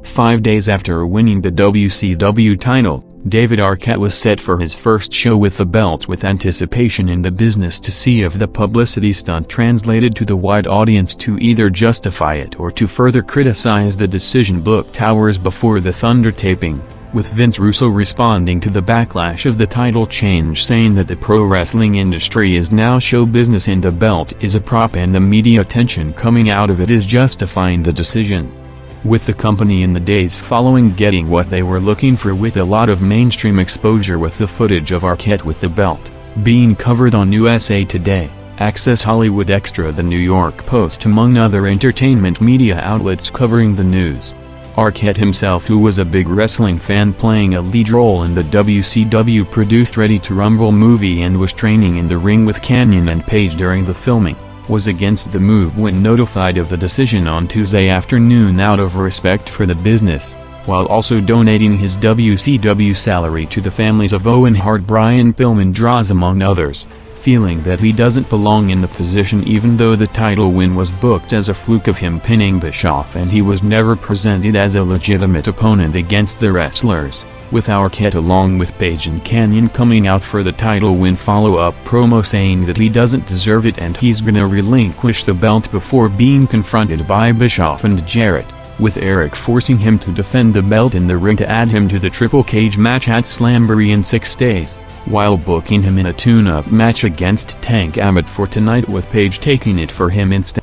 5 days after winning the WCW title, David Arquette was set for his first show with the belt with anticipation in the business to see if the publicity stunt translated to the wide audience to either justify it or to further criticize the decision. Booked hours before the Thunder taping, with Vince Russo responding to the backlash of the title change, saying that the pro wrestling industry is now show business and the belt is a prop and the media attention coming out of it is justifying the decision. With the company in the days following getting what they were looking for with a lot of mainstream exposure, with the footage of Arquette with the belt being covered on USA Today, Access Hollywood Extra, The New York Post, among other entertainment media outlets covering the news. Arquette himself, who was a big wrestling fan, playing a lead role in the WCW produced Ready to Rumble movie and was training in the ring with Kanyon and Page during the filming, was against the move when notified of the decision on Tuesday afternoon out of respect for the business, while also donating his WCW salary to the families of Owen Hart, Brian Pillman, Droz, among others, feeling that he doesn't belong in the position even though the title win was booked as a fluke of him pinning Bischoff and he was never presented as a legitimate opponent against the wrestlers, with Arquette along with Page and Kanyon coming out for the title win follow-up promo saying that he doesn't deserve it and he's gonna relinquish the belt before being confronted by Bischoff and Jarrett, with Eric forcing him to defend the belt in the ring to add him to the triple cage match at Slamboree in 6 days, while booking him in a tune-up match against Tank Abbott for tonight, with Page taking it for him instead.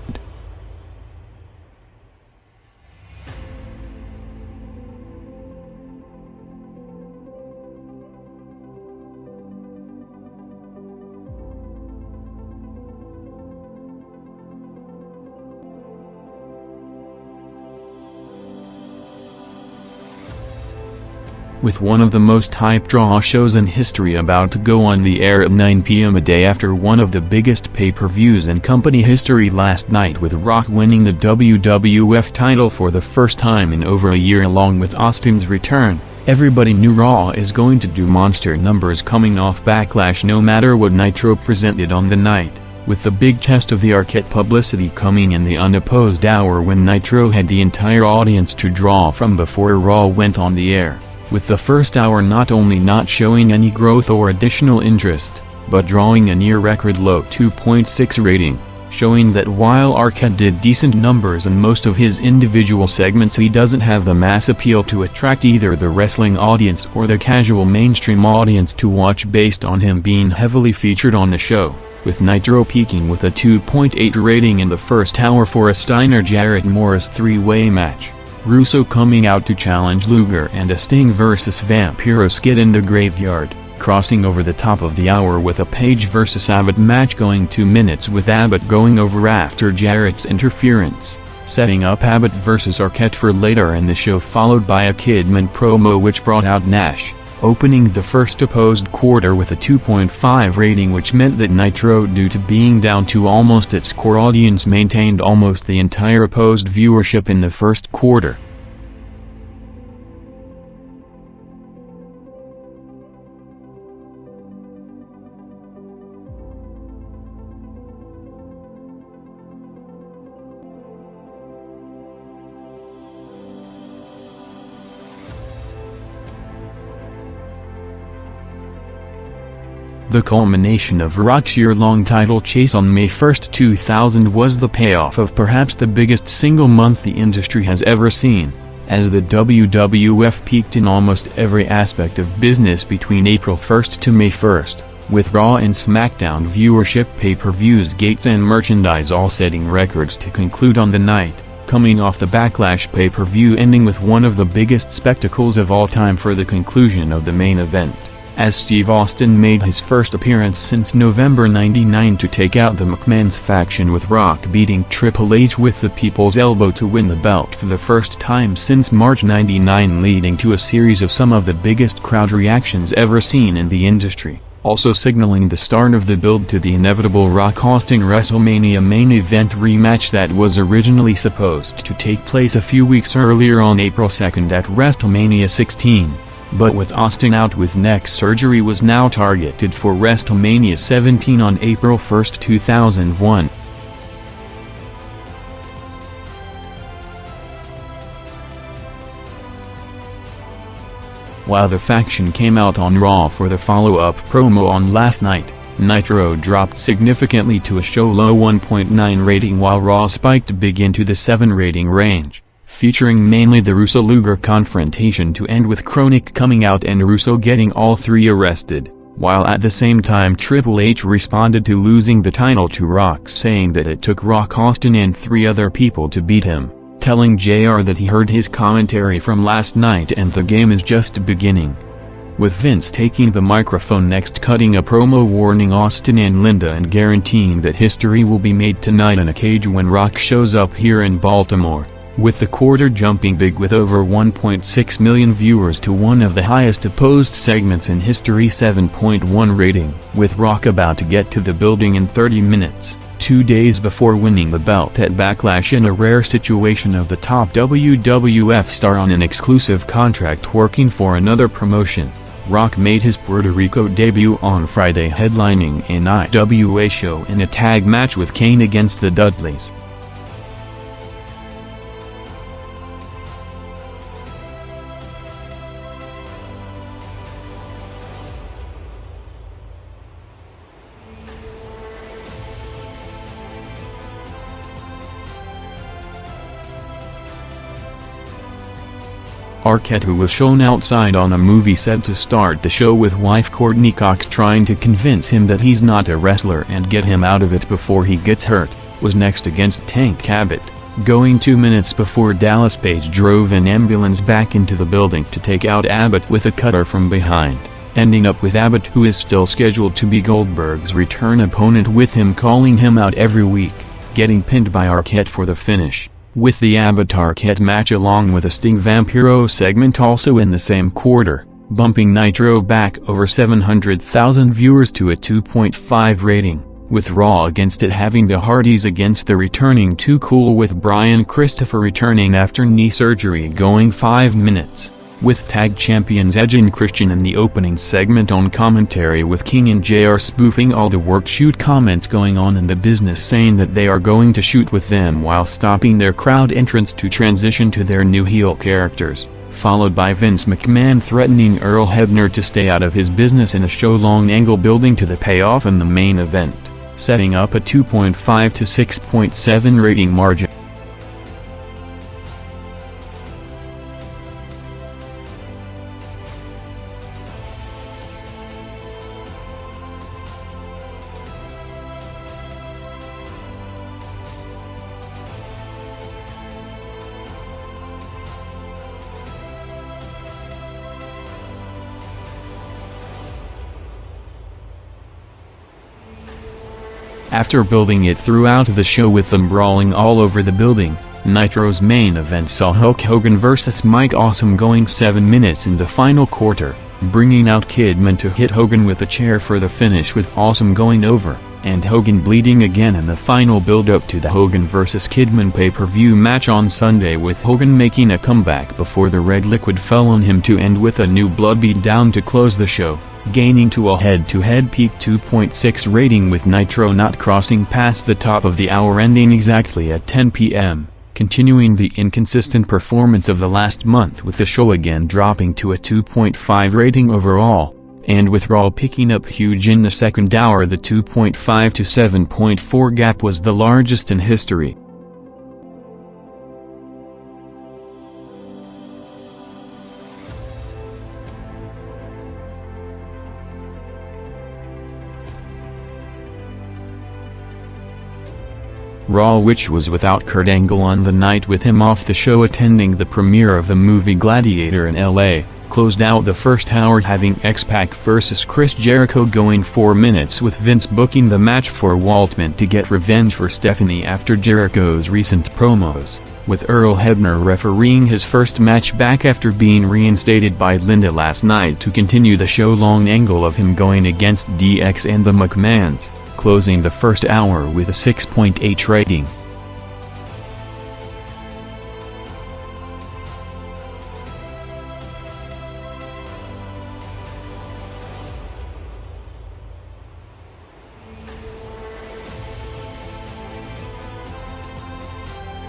With one of the most hyped draw shows in history about to go on the air at 9 p.m. a day after one of the biggest pay-per-views in company history last night, with Rock winning the WWF title for the first time in over a year along with Austin's return, everybody knew Raw is going to do monster numbers coming off Backlash no matter what Nitro presented on the night, with the big test of the Arquette publicity coming in the unopposed hour when Nitro had the entire audience to draw from before Raw went on the air, with the first hour not only not showing any growth or additional interest, but drawing a near-record low 2.6 rating, showing that while Arquette did decent numbers in most of his individual segments, he doesn't have the mass appeal to attract either the wrestling audience or the casual mainstream audience to watch based on him being heavily featured on the show, with Nitro peaking with a 2.8 rating in the first hour for a Steiner-Jarrett Morris three-way match. Russo coming out to challenge Luger and a Sting vs Vampiro skit in the Graveyard, crossing over the top of the hour with a Page vs Abbott match going 2 minutes with Abbott going over after Jarrett's interference, setting up Abbott vs Arquette for later in the show, followed by a Kidman promo which brought out Nash, opening the first opposed quarter with a 2.5 rating, which meant that Nitro, due to being down to almost its core audience, maintained almost the entire opposed viewership in the first quarter. The culmination of Rock's year-long title chase on May 1, 2000 was the payoff of perhaps the biggest single month the industry has ever seen, as the WWF peaked in almost every aspect of business between April 1 to May 1, with Raw and SmackDown viewership, pay-per-views, gates and merchandise all setting records to conclude on the night, coming off the Backlash pay-per-view ending with one of the biggest spectacles of all time for the conclusion of the main event, as Steve Austin made his first appearance since November '99 to take out the McMahon's faction, with Rock beating Triple H with the People's Elbow to win the belt for the first time since March '99, leading to a series of some of the biggest crowd reactions ever seen in the industry, also signaling the start of the build to the inevitable Rock-Austin WrestleMania main event rematch that was originally supposed to take place a few weeks earlier on April 2 at WrestleMania 16. But with Austin out with neck surgery, was now targeted for WrestleMania 17 on April 1, 2001. While the faction came out on Raw for the follow-up promo on last night, Nitro dropped significantly to a show low 1.9 rating while Raw spiked big into the 7 rating range, featuring mainly the Russo-Luger confrontation to end with Chronic coming out and Russo getting all three arrested, while at the same time Triple H responded to losing the title to Rock, saying that it took Rock Austin and 3 other people to beat him, telling JR that he heard his commentary from last night and the game is just beginning. With Vince taking the microphone next, cutting a promo warning Austin and Linda and guaranteeing that history will be made tonight in a cage when Rock shows up here in Baltimore, with the quarter jumping big with over 1.6 million viewers to one of the highest opposed segments in history, 7.1 rating. With Rock about to get to the building in 30 minutes, 2 days before winning the belt at Backlash in a rare situation of the top WWF star on an exclusive contract working for another promotion, Rock made his Puerto Rico debut on Friday, headlining an IWA show in a tag match with Kane against the Dudleys. Arquette, who was shown outside on a movie set to start the show with wife Courtney Cox trying to convince him that he's not a wrestler and get him out of it before he gets hurt, was next against Tank Abbott, going 2 minutes before Dallas Page drove an ambulance back into the building to take out Abbott with a cutter from behind, ending up with Abbott, who is still scheduled to be Goldberg's return opponent, with him calling him out every week, getting pinned by Arquette for the finish, with the Abbott-Arquette match along with a Sting Vampiro segment also in the same quarter, bumping Nitro back over 700,000 viewers to a 2.5 rating, with Raw against it having the Hardys against the returning Too Cool with Brian Christopher returning after knee surgery going 5 minutes, with tag champions Edge and Christian in the opening segment on commentary, with King and JR spoofing all the work shoot comments going on in the business, saying that they are going to shoot with them while stopping their crowd entrance to transition to their new heel characters, followed by Vince McMahon threatening Earl Hebner to stay out of his business in a show-long angle building to the payoff in the main event, setting up a 2.5 to 6.7 rating margin. After building it throughout the show with them brawling all over the building, Nitro's main event saw Hulk Hogan vs. Mike Awesome going 7 minutes in the final quarter, bringing out Kidman to hit Hogan with a chair for the finish, with Awesome going over, and Hogan bleeding again in the final build-up to the Hogan vs. Kidman pay-per-view match on Sunday, with Hogan making a comeback before the red liquid fell on him to end with a new blood beatdown to close the show, gaining to a head-to-head peak 2.6 rating, with Nitro not crossing past the top of the hour, ending exactly at 10 p.m., continuing the inconsistent performance of the last month, with the show again dropping to a 2.5 rating overall, and with Raw picking up huge in the second hour. The 2.5 to 7.4 gap was the largest in history. Raw, which was without Kurt Angle on the night with him off the show attending the premiere of the movie Gladiator in LA, closed out the first hour having X-Pac vs. Chris Jericho going 4 minutes, with Vince booking the match for Waltman to get revenge for Stephanie after Jericho's recent promos, with Earl Hebner refereeing his first match back after being reinstated by Linda last night to continue the show-long angle of him going against DX and the McMahons, closing the first hour with a 6.8 rating.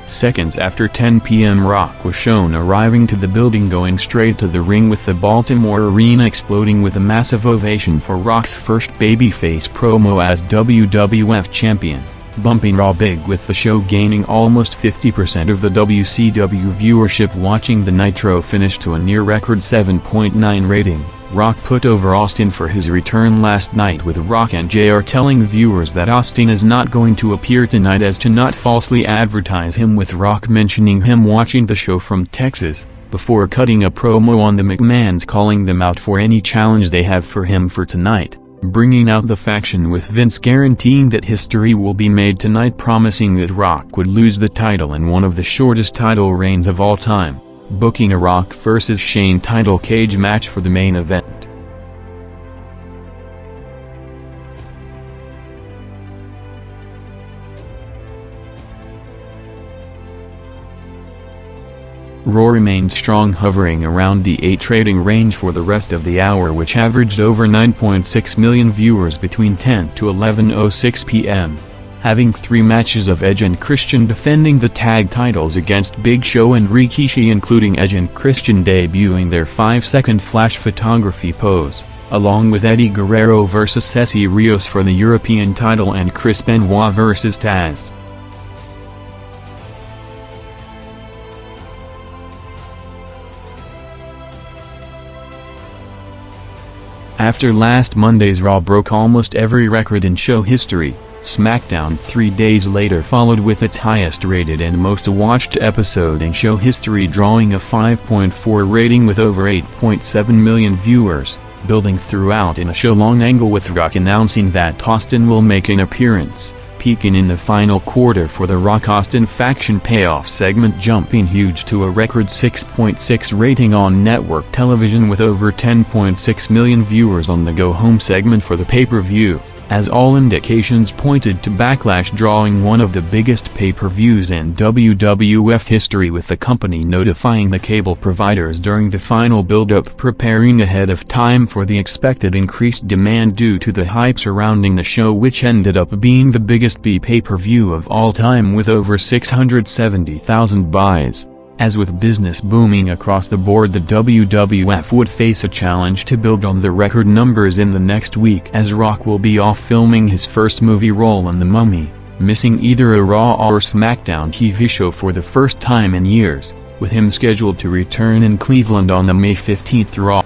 Seconds after 10 p.m. Rock was shown arriving to the building going straight to the ring with the Baltimore arena exploding with a massive ovation for Rock's first babyface promo as WWF champion, bumping Raw big with the show gaining almost 50% of the WCW viewership watching the Nitro finish to a near-record 7.9 rating. Rock put over Austin for his return last night with Rock and JR telling viewers that Austin is not going to appear tonight as to not falsely advertise him, with Rock mentioning him watching the show from Texas, before cutting a promo on the McMahons calling them out for any challenge they have for him for tonight, bringing out the faction with Vince guaranteeing that history will be made tonight, promising that Rock would lose the title in one of the shortest title reigns of all time, booking a Rock vs. Shane title cage match for the main event. Raw remained strong, hovering around the 8 rating range for the rest of the hour, which averaged over 9.6 million viewers between 10 to 11:06 p.m. having 3 matches of Edge and Christian defending the tag titles against Big Show and Rikishi, including Edge and Christian debuting their 5-second flash photography pose, along with Eddie Guerrero vs. Cesar Rios for the European title and Chris Benoit vs. Taz. After last Monday's Raw broke almost every record in show history, SmackDown 3 days later followed with its highest-rated and most-watched episode in show history, drawing a 5.4 rating with over 8.7 million viewers, building throughout in a show-long angle with Rock announcing that Austin will make an appearance, peaking in the final quarter for the Rock-Austin faction payoff segment, jumping huge to a record 6.6 rating on network television with over 10.6 million viewers on the go-home segment for the pay-per-view, as all indications pointed to Backlash drawing one of the biggest pay-per-views in WWF history, with the company notifying the cable providers during the final build-up, preparing ahead of time for the expected increased demand due to the hype surrounding the show, which ended up being the biggest pay-per-view of all time with over 670,000 buys. As with business booming across the board, the WWF would face a challenge to build on the record numbers in the next week, as Rock will be off filming his first movie role in The Mummy, missing either a Raw or SmackDown TV show for the first time in years, with him scheduled to return in Cleveland on the May 15th Raw.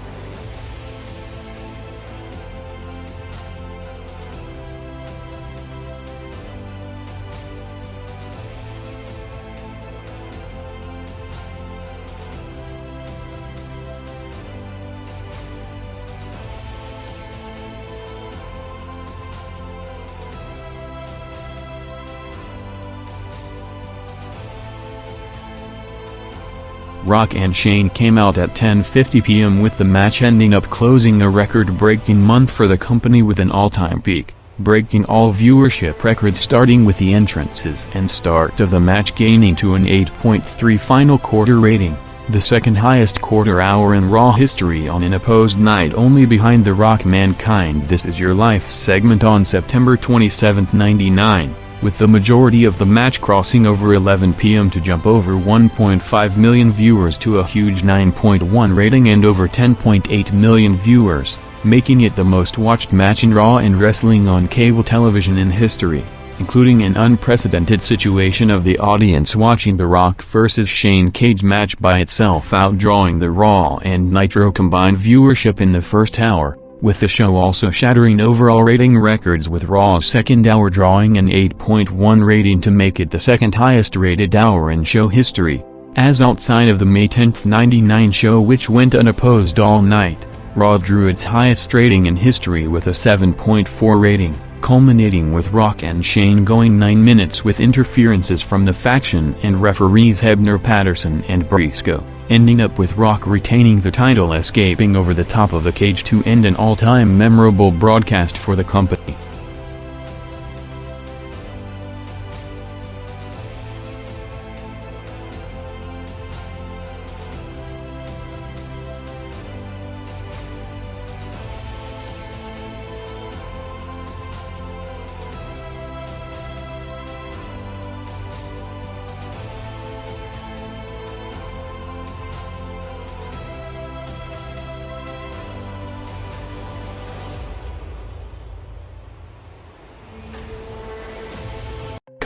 Rock and Shane came out at 10:50 p.m. with the match ending up closing a record-breaking month for the company with an all-time peak, breaking all viewership records, starting with the entrances and start of the match gaining to an 8.3 final quarter rating, the second highest quarter hour in Raw history on an opposed night, only behind the Rock Mankind This Is Your Life segment on September 27, '99. With the majority of the match crossing over 11 p.m. to jump over 1.5 million viewers to a huge 9.1 rating and over 10.8 million viewers, making it the most watched match in Raw and Wrestling on cable television in history, including an unprecedented situation of the audience watching the Rock vs. Shane cage match by itself, outdrawing the Raw and Nitro combined viewership in the first hour, with the show also shattering overall rating records, with Raw's second hour drawing an 8.1 rating to make it the second highest rated hour in show history, as outside of the May 10, '99 show, which went unopposed all night. Raw drew its highest rating in history with a 7.4 rating, culminating with Rock and Shane going 9 minutes with interferences from the faction and referees Hebner, Patterson and Briscoe, ending up with Rock retaining the title, escaping over the top of the cage to end an all-time memorable broadcast for the company.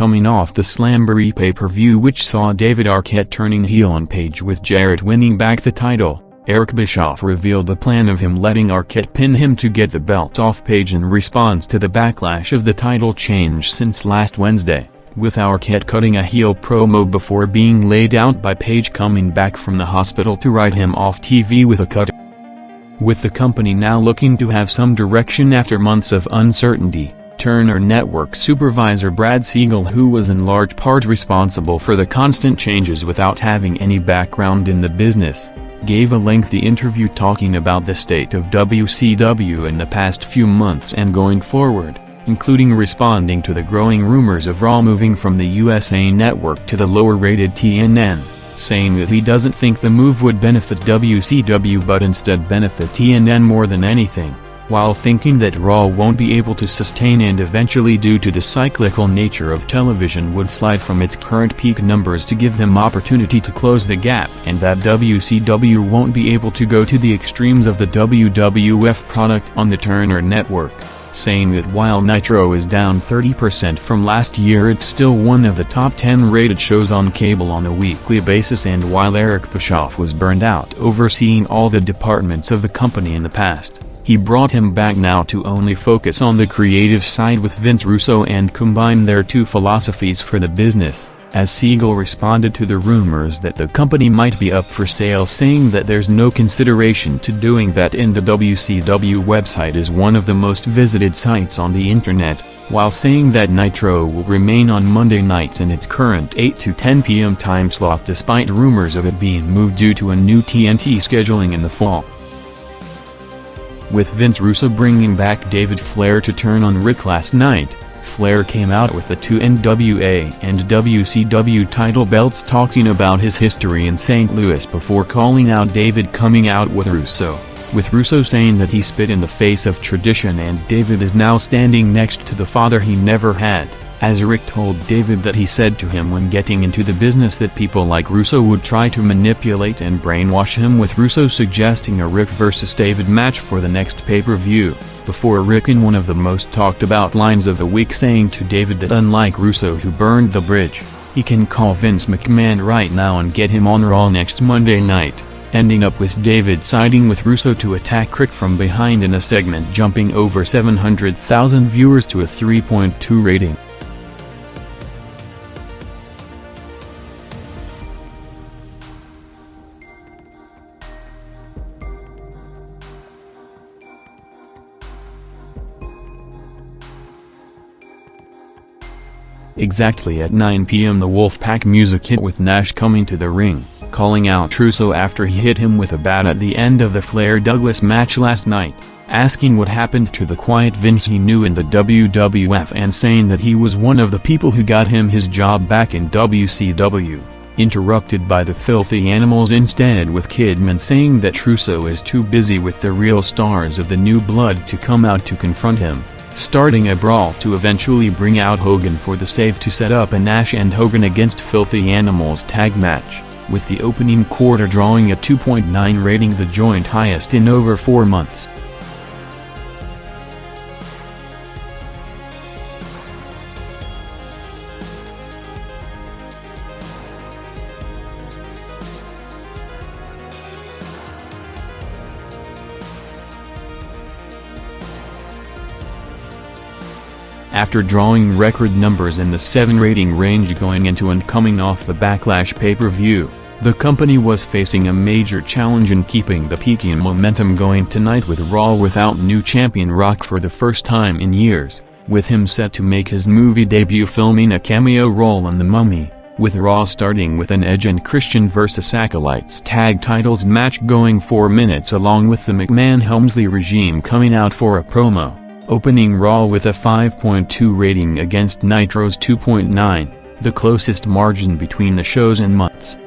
coming off the Slamboree pay-per-view which saw David Arquette turning heel on Page with Jarrett winning back the title, Eric Bischoff revealed the plan of him letting Arquette pin him to get the belt off Page in response to the backlash of the title change since last Wednesday, with Arquette cutting a heel promo before being laid out by Page coming back from the hospital to write him off TV with a cutter. With the company now looking to have some direction after months of uncertainty, Turner Network supervisor Brad Siegel, who was in large part responsible for the constant changes without having any background in the business, gave a lengthy interview talking about the state of WCW in the past few months and going forward, including responding to the growing rumors of Raw moving from the USA Network to the lower-rated TNN, saying that he doesn't think the move would benefit WCW but instead benefit TNN more than anything, while thinking that Raw won't be able to sustain and eventually due to the cyclical nature of television would slide from its current peak numbers to give them opportunity to close the gap, and that WCW won't be able to go to the extremes of the WWF product on the Turner Network, saying that while Nitro is down 30% from last year it's still one of the top 10 rated shows on cable on a weekly basis, and while Eric Bischoff was burned out overseeing all the departments of the company in the past, he brought him back now to only focus on the creative side with Vince Russo and combine their two philosophies for the business, as Siegel responded to the rumors that the company might be up for sale, saying that there's no consideration to doing that and the WCW website is one of the most visited sites on the internet, while saying that Nitro will remain on Monday nights in its current 8 to 10 p.m. time slot despite rumors of it being moved due to a new TNT scheduling in the fall. With Vince Russo bringing back David Flair to turn on Rick last night, Flair came out with the two NWA and WCW title belts talking about his history in St. Louis before calling out David coming out with Russo saying that he spit in the face of tradition and David is now standing next to the father he never had, as Rick told David that he said to him when getting into the business that people like Russo would try to manipulate and brainwash him, with Russo suggesting a Rick vs. David match for the next pay-per-view, before Rick in one of the most talked about lines of the week saying to David that unlike Russo who burned the bridge, he can call Vince McMahon right now and get him on Raw next Monday night, ending up with David siding with Russo to attack Rick from behind in a segment jumping over 700,000 viewers to a 3.2 rating. Exactly at 9 p.m. the Wolfpack music hit with Nash coming to the ring, calling out Russo after he hit him with a bat at the end of the Flair-Douglas match last night, asking what happened to the quiet Vince he knew in the WWF and saying that he was one of the people who got him his job back in WCW, interrupted by the Filthy Animals instead, with Kidman saying that Russo is too busy with the real stars of the New Blood to come out to confront him, starting a brawl to eventually bring out Hogan for the save to set up a Nash and Hogan against Filthy Animals tag match, with the opening quarter drawing a 2.9 rating, the joint highest in over 4 months. After drawing record numbers in the 7 rating range going into and coming off the Backlash pay-per-view, the company was facing a major challenge in keeping the peaking momentum going tonight with Raw without new champion Rock for the first time in years, with him set to make his movie debut filming a cameo role in The Mummy, with Raw starting with an Edge and Christian vs. Acolytes tag titles match going 4 minutes along with the McMahon-Helmsley regime coming out for a promo, opening Raw with a 5.2 rating against Nitro's 2.9, the closest margin between the shows in months.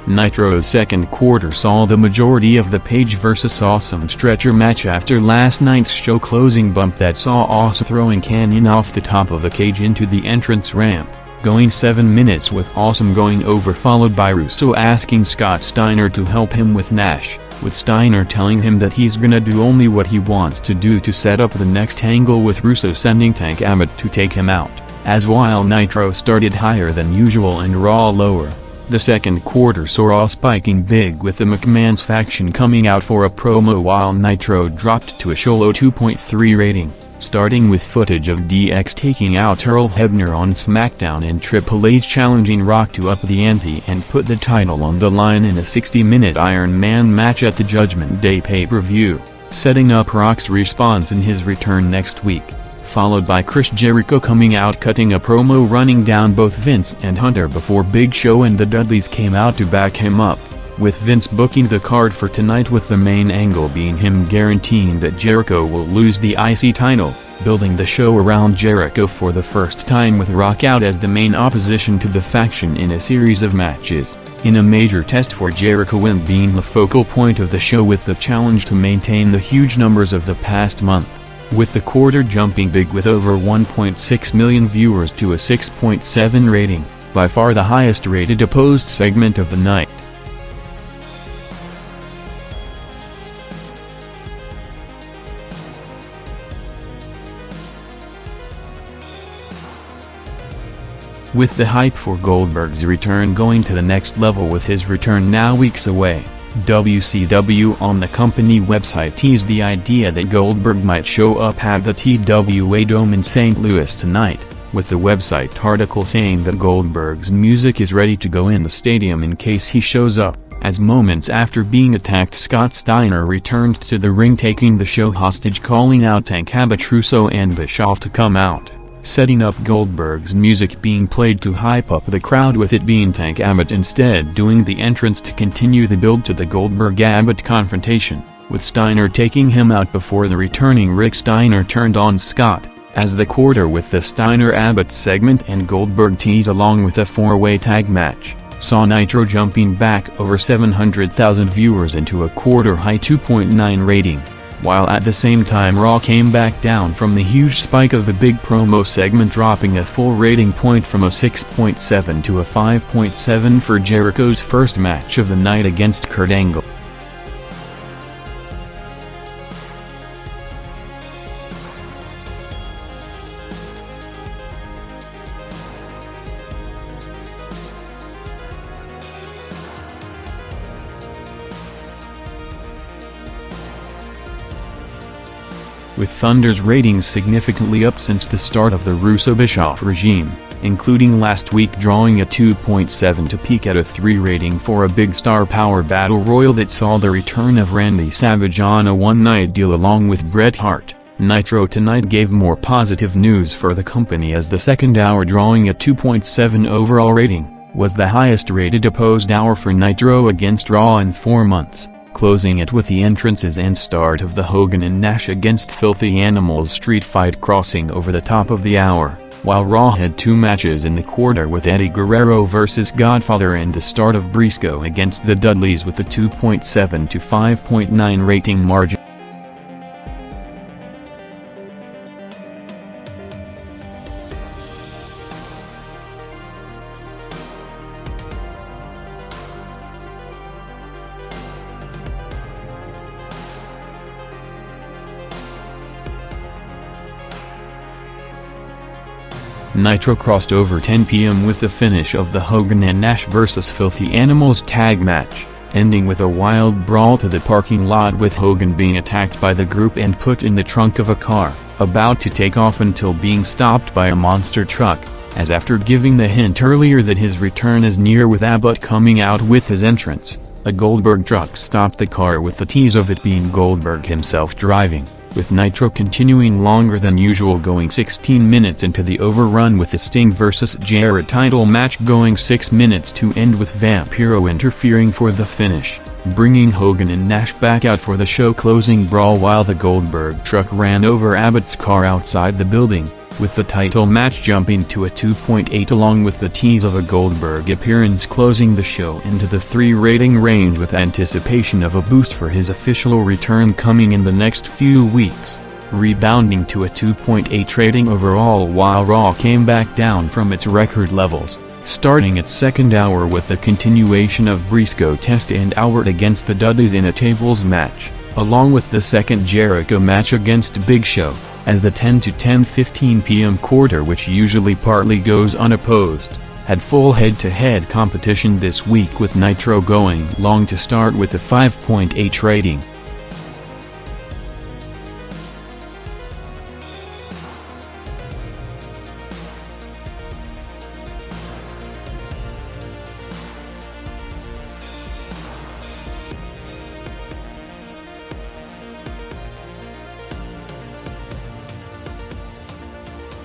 Nitro's second quarter saw the majority of the Page vs. Awesome stretcher match after last night's show closing bump that saw Awesome throwing Canyon off the top of the cage into the entrance ramp, going 7 minutes with Awesome going over, followed by Russo asking Scott Steiner to help him with Nash, with Steiner telling him that he's gonna do only what he wants to do to set up the next angle, with Russo sending Tank Abbott to take him out, as while Nitro started higher than usual and Raw lower. The second quarter saw Raw spiking big with the McMahon's faction coming out for a promo while Nitro dropped to a shallow 2.3 rating, starting with footage of DX taking out Earl Hebner on SmackDown and Triple H challenging Rock to up the ante and put the title on the line in a 60-minute Iron Man match at the Judgment Day pay-per-view, setting up Rock's response in his return next week, followed by Chris Jericho coming out cutting a promo running down both Vince and Hunter before Big Show and the Dudleys came out to back him up, with Vince booking the card for tonight, with the main angle being him guaranteeing that Jericho will lose the IC title, building the show around Jericho for the first time with Rock out as the main opposition to the faction in a series of matches, in a major test for Jericho win being the focal point of the show, with the challenge to maintain the huge numbers of the past month, with the quarter jumping big with over 1.6 million viewers to a 6.7 rating, by far the highest rated opposed segment of the night. With the hype for Goldberg's return going to the next level with his return now weeks away, WCW on the company website teased the idea that Goldberg might show up at the TWA Dome in St. Louis tonight, with the website article saying that Goldberg's music is ready to go in the stadium in case he shows up, as moments after being attacked Scott Steiner returned to the ring taking the show hostage, calling out Tank Abbott, Russo and Bischoff to come out, setting up Goldberg's music being played to hype up the crowd, with it being Tank Abbott instead doing the entrance to continue the build to the Goldberg-Abbott confrontation, with Steiner taking him out before the returning Rick Steiner turned on Scott, as the quarter with the Steiner-Abbott segment and Goldberg tease along with a four-way tag match, saw Nitro jumping back over 700,000 viewers into a quarter-high 2.9 rating. While at the same time Raw came back down from the huge spike of the big promo segment, dropping a full rating point from a 6.7 to a 5.7 for Jericho's first match of the night against Kurt Angle. With Thunder's ratings significantly up since the start of the Russo-Bischoff regime, including last week drawing a 2.7 to peak at a 3 rating for a big star power battle royal that saw the return of Randy Savage on a one-night deal along with Bret Hart. Nitro tonight gave more positive news for the company, as the second hour, drawing a 2.7 overall rating, was the highest rated opposed hour for Nitro against Raw in 4 months, closing it with the entrances and start of the Hogan and Nash against Filthy Animals street fight crossing over the top of the hour, while Raw had 2 matches in the quarter with Eddie Guerrero vs. Godfather and the start of Briscoe against the Dudleys with a 2.7 to 5.9 rating margin. Nitro crossed over 10 p.m. with the finish of the Hogan and Nash vs. Filthy Animals tag match, ending with a wild brawl to the parking lot, with Hogan being attacked by the group and put in the trunk of a car, about to take off until being stopped by a monster truck, as after giving the hint earlier that his return is near with Abbott coming out with his entrance, a Goldberg truck stopped the car with the tease of it being Goldberg himself driving, with Nitro continuing longer than usual, going 16 minutes into the overrun, with the Sting vs. Jarrett title match going 6 minutes to end, with Vampiro interfering for the finish, bringing Hogan and Nash back out for the show closing brawl while the Goldberg truck ran over Abbott's car outside the building, with the title match jumping to a 2.8 along with the tease of a Goldberg appearance closing the show into the 3 rating range with anticipation of a boost for his official return coming in the next few weeks, rebounding to a 2.8 rating overall while Raw came back down from its record levels, starting its second hour with the continuation of Briscoe Test and Albert against the Dudleys in a tables match, along with the second Jericho match against Big Show, as the 10 to 10:15 p.m. quarter, which usually partly goes unopposed, had full head-to-head competition this week with Nitro going long to start with a 5.8 rating.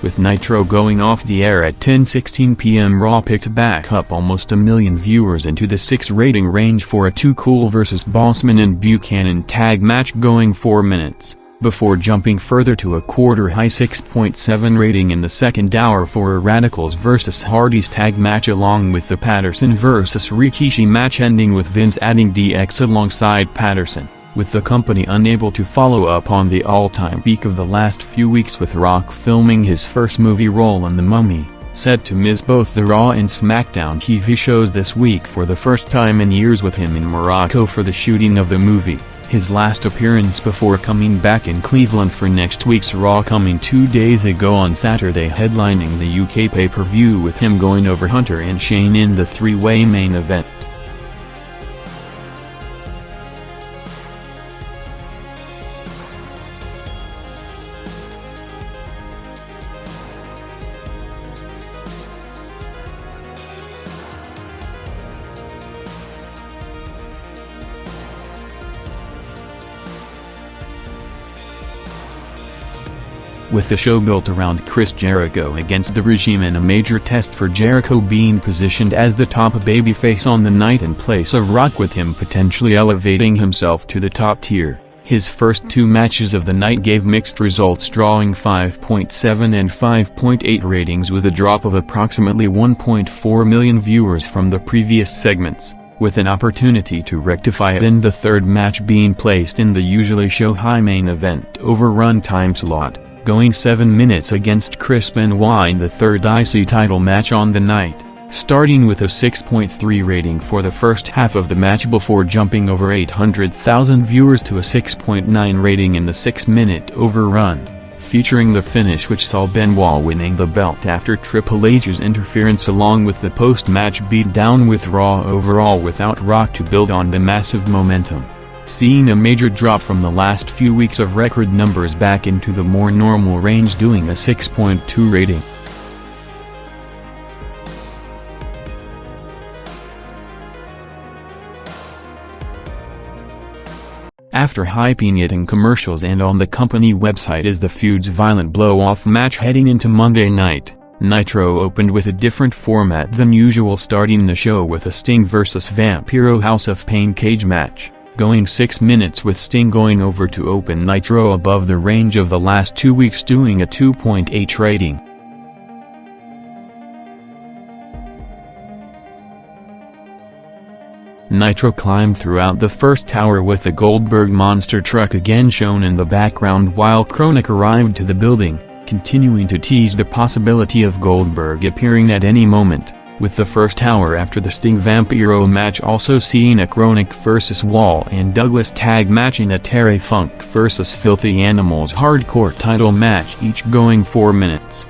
With Nitro going off the air at 10:16 p.m. Raw picked back up almost 1 million viewers into the 6 rating range for a Too Cool vs. Bossman and Buchanan tag match going 4 minutes, before jumping further to a quarter-high 6.7 rating in the second hour for a Radicals vs. Hardys tag match along with the Patterson vs. Rikishi match ending with Vince adding DX alongside Patterson, with the company unable to follow up on the all-time peak of the last few weeks with Rock filming his first movie role in The Mummy, set to miss both the Raw and SmackDown TV shows this week for the first time in years with him in Morocco for the shooting of the movie, his last appearance before coming back in Cleveland for next week's Raw coming 2 days ago on Saturday headlining the UK pay-per-view with him going over Hunter and Shane in the 3-way main event. With the show built around Chris Jericho against the regime and a major test for Jericho being positioned as the top babyface on the night in place of Rock with him potentially elevating himself to the top tier. His first 2 matches of the night gave mixed results, drawing 5.7 and 5.8 ratings with a drop of approximately 1.4 million viewers from the previous segments, with an opportunity to rectify it in the third match being placed in the usually show-high main event overrun time slot, going 7 minutes against Chris Benoit in the third IC title match on the night, starting with a 6.3 rating for the first half of the match before jumping over 800,000 viewers to a 6.9 rating in the 6-minute overrun, featuring the finish which saw Benoit winning the belt after Triple H's interference along with the post-match beatdown with Raw overall without Rock to build on the massive momentum, seeing a major drop from the last few weeks of record numbers back into the more normal range doing a 6.2 rating. After hyping it in commercials and on the company website as the feud's violent blow-off match heading into Monday night, Nitro opened with a different format than usual, starting the show with a Sting vs. Vampiro House of Pain cage match, going 6 minutes with Sting going over to open Nitro above the range of the last 2 weeks doing a 2.8 rating. Nitro climbed throughout the first hour with the Goldberg monster truck again shown in the background while Kronik arrived to the building, continuing to tease the possibility of Goldberg appearing at any moment, with the first hour after the Sting Vampiro match also seeing a Kronik vs. Wall and Douglas tag match in a Terry Funk vs. Filthy Animals hardcore title match, each going 4 minutes.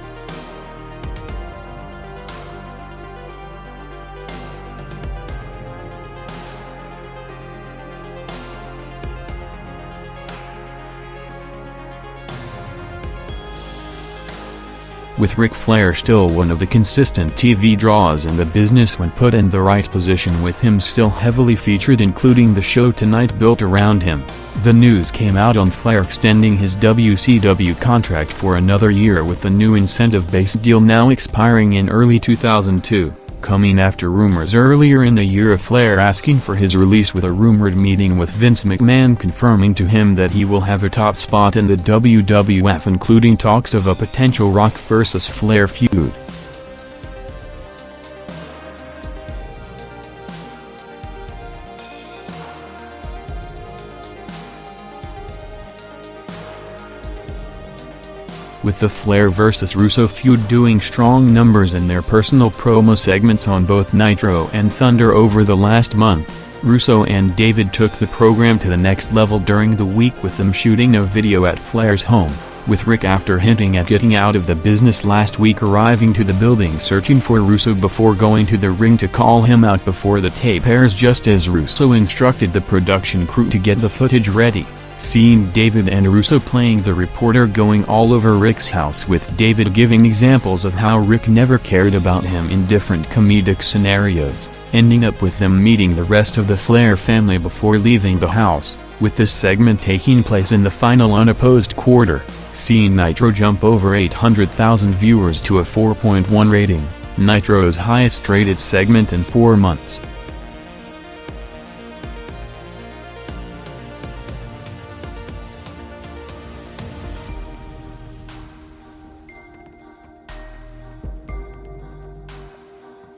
With Ric Flair still one of the consistent TV draws in the business when put in the right position, with him still heavily featured including the show Tonight built around him, the news came out on Flair extending his WCW contract for another year with the new incentive-based deal now expiring in early 2002. coming after rumors earlier in the year of Flair asking for his release, with a rumored meeting with Vince McMahon confirming to him that he will have a top spot in the WWF, including talks of a potential Rock vs. Flair feud. With the Flair vs. Russo feud doing strong numbers in their personal promo segments on both Nitro and Thunder over the last month, Russo and David took the program to the next level during the week, with them shooting a video at Flair's home, with Rick, after hinting at getting out of the business last week, arriving to the building searching for Russo before going to the ring to call him out before the tape airs, just as Russo instructed the production crew to get the footage ready. Seeing David and Russo playing the reporter going all over Rick's house, with David giving examples of how Rick never cared about him in different comedic scenarios, ending up with them meeting the rest of the Flair family before leaving the house, with this segment taking place in the final unopposed quarter, seeing Nitro jump over 800,000 viewers to a 4.1 rating, Nitro's highest rated segment in 4 months.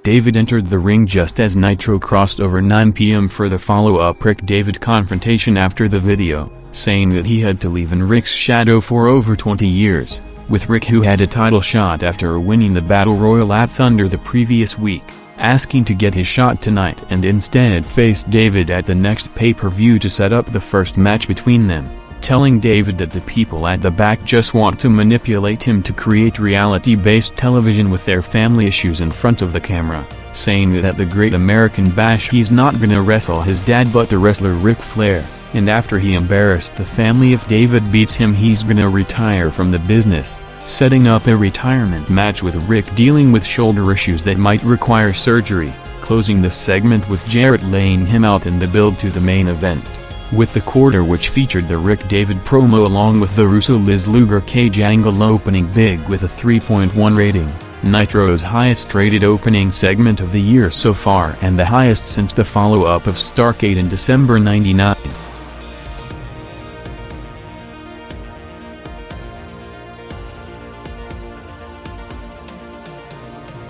David entered the ring just as Nitro crossed over 9 p.m. for the follow-up Rick-David confrontation after the video, saying that he had to live in Rick's shadow for over 20 years, with Rick, who had a title shot after winning the Battle Royal at Thunder the previous week, asking to get his shot tonight and instead face David at the next pay-per-view to set up the first match between them, telling David that the people at the back just want to manipulate him to create reality-based television with their family issues in front of the camera, saying that at the Great American Bash he's not gonna wrestle his dad but the wrestler Ric Flair, and after he embarrassed the family if David beats him he's gonna retire from the business, setting up a retirement match with Rick dealing with shoulder issues that might require surgery, closing the segment with Jarrett laying him out in the build to the main event, with the quarter which featured the Rick-David promo along with the Russo-Liz Luger cage angle opening big with a 3.1 rating, Nitro's highest rated opening segment of the year so far and the highest since the follow-up of Starrcade in December '99.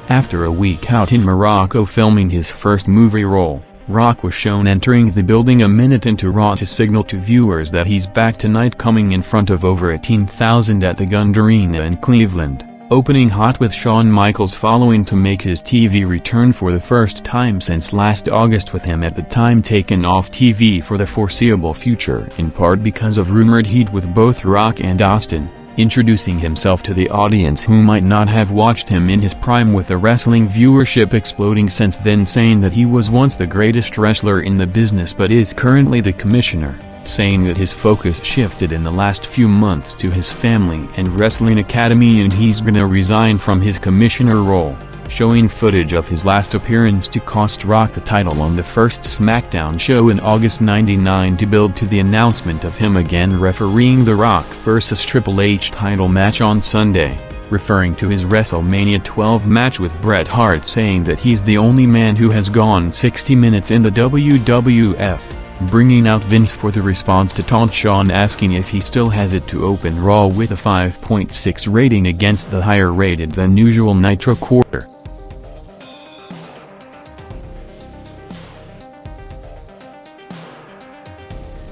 After a week out in Morocco filming his first movie role, Rock was shown entering the building a minute into Raw to signal to viewers that he's back tonight, coming in front of over 18,000 at the Gund Arena in Cleveland, opening hot with Shawn Michaels following to make his TV return for the first time since last August, with him at the time taken off TV for the foreseeable future in part because of rumored heat with both Rock and Austin, introducing himself to the audience who might not have watched him in his prime, with the wrestling viewership exploding since then, saying that he was once the greatest wrestler in the business but is currently the commissioner, saying that his focus shifted in the last few months to his family and wrestling academy and he's gonna resign from his commissioner role, showing footage of his last appearance to cost Rock the title on the first SmackDown show in August '99 to build to the announcement of him again refereeing the Rock vs. Triple H title match on Sunday, referring to his WrestleMania 12 match with Bret Hart, saying that he's the only man who has gone 60 minutes in the WWF, bringing out Vince for the response to taunt Shawn, asking if he still has it to open Raw with a 5.6 rating against the higher rated than usual Nitro quarter.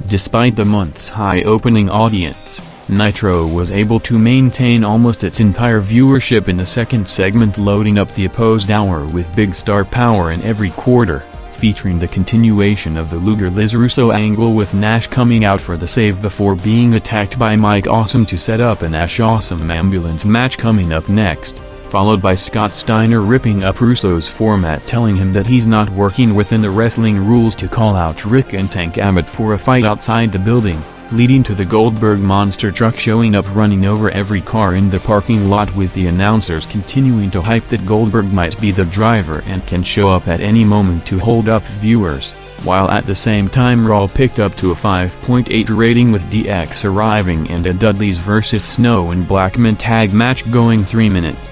Despite the month's high opening audience, Nitro was able to maintain almost its entire viewership in the second segment, loading up the opposed hour with big star power in every quarter, featuring the continuation of the Luger-Liz Russo angle with Nash coming out for the save before being attacked by Mike Awesome to set up a Nash Awesome ambulance match coming up next, followed by Scott Steiner ripping up Russo's format, telling him that he's not working within the wrestling rules to call out Rick and Tank Abbott for a fight outside the building, leading to the Goldberg monster truck showing up running over every car in the parking lot, with the announcers continuing to hype that Goldberg might be the driver and can show up at any moment to hold up viewers, while at the same time Raw picked up to a 5.8 rating with DX arriving and a Dudleys vs. Snow and Blackman tag match going 3 minutes.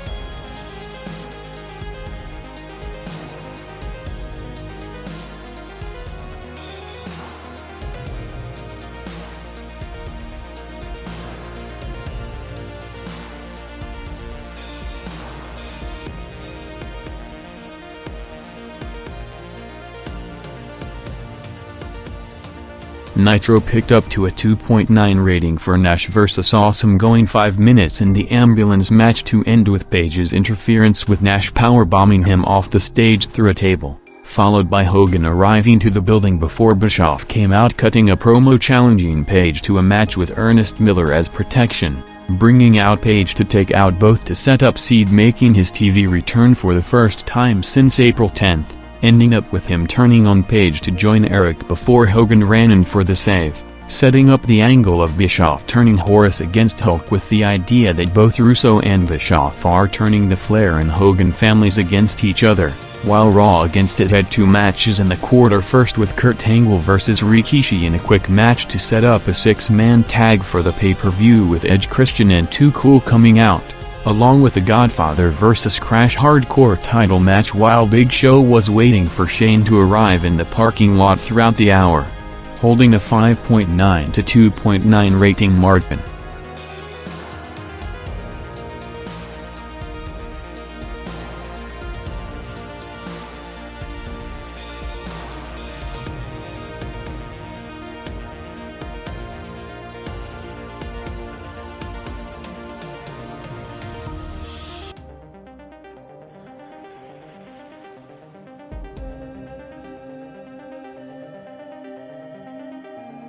Nitro picked up to a 2.9 rating for Nash vs. Awesome, going 5 minutes in the ambulance match to end with Page's interference with Nash powerbombing him off the stage through a table, followed by Hogan arriving to the building before Bischoff came out cutting a promo challenging Page to a match with Ernest Miller as protection, bringing out Page to take out both to set up Seed making his TV return for the first time since April 10th. Ending up with him turning on Page to join Eric before Hogan ran in for the save, setting up the angle of Bischoff turning Horace against Hulk with the idea that both Russo and Bischoff are turning the Flair and Hogan families against each other, while Raw Against It had 2 matches in the quarter, first with Kurt Angle vs Rikishi in a quick match to set up a 6-man tag for the pay-per-view with Edge, Christian and Too Cool coming out, along with the Godfather vs Crash Hardcore title match, while Big Show was waiting for Shane to arrive in the parking lot throughout the hour, holding a 5.9 to 2.9 rating margin.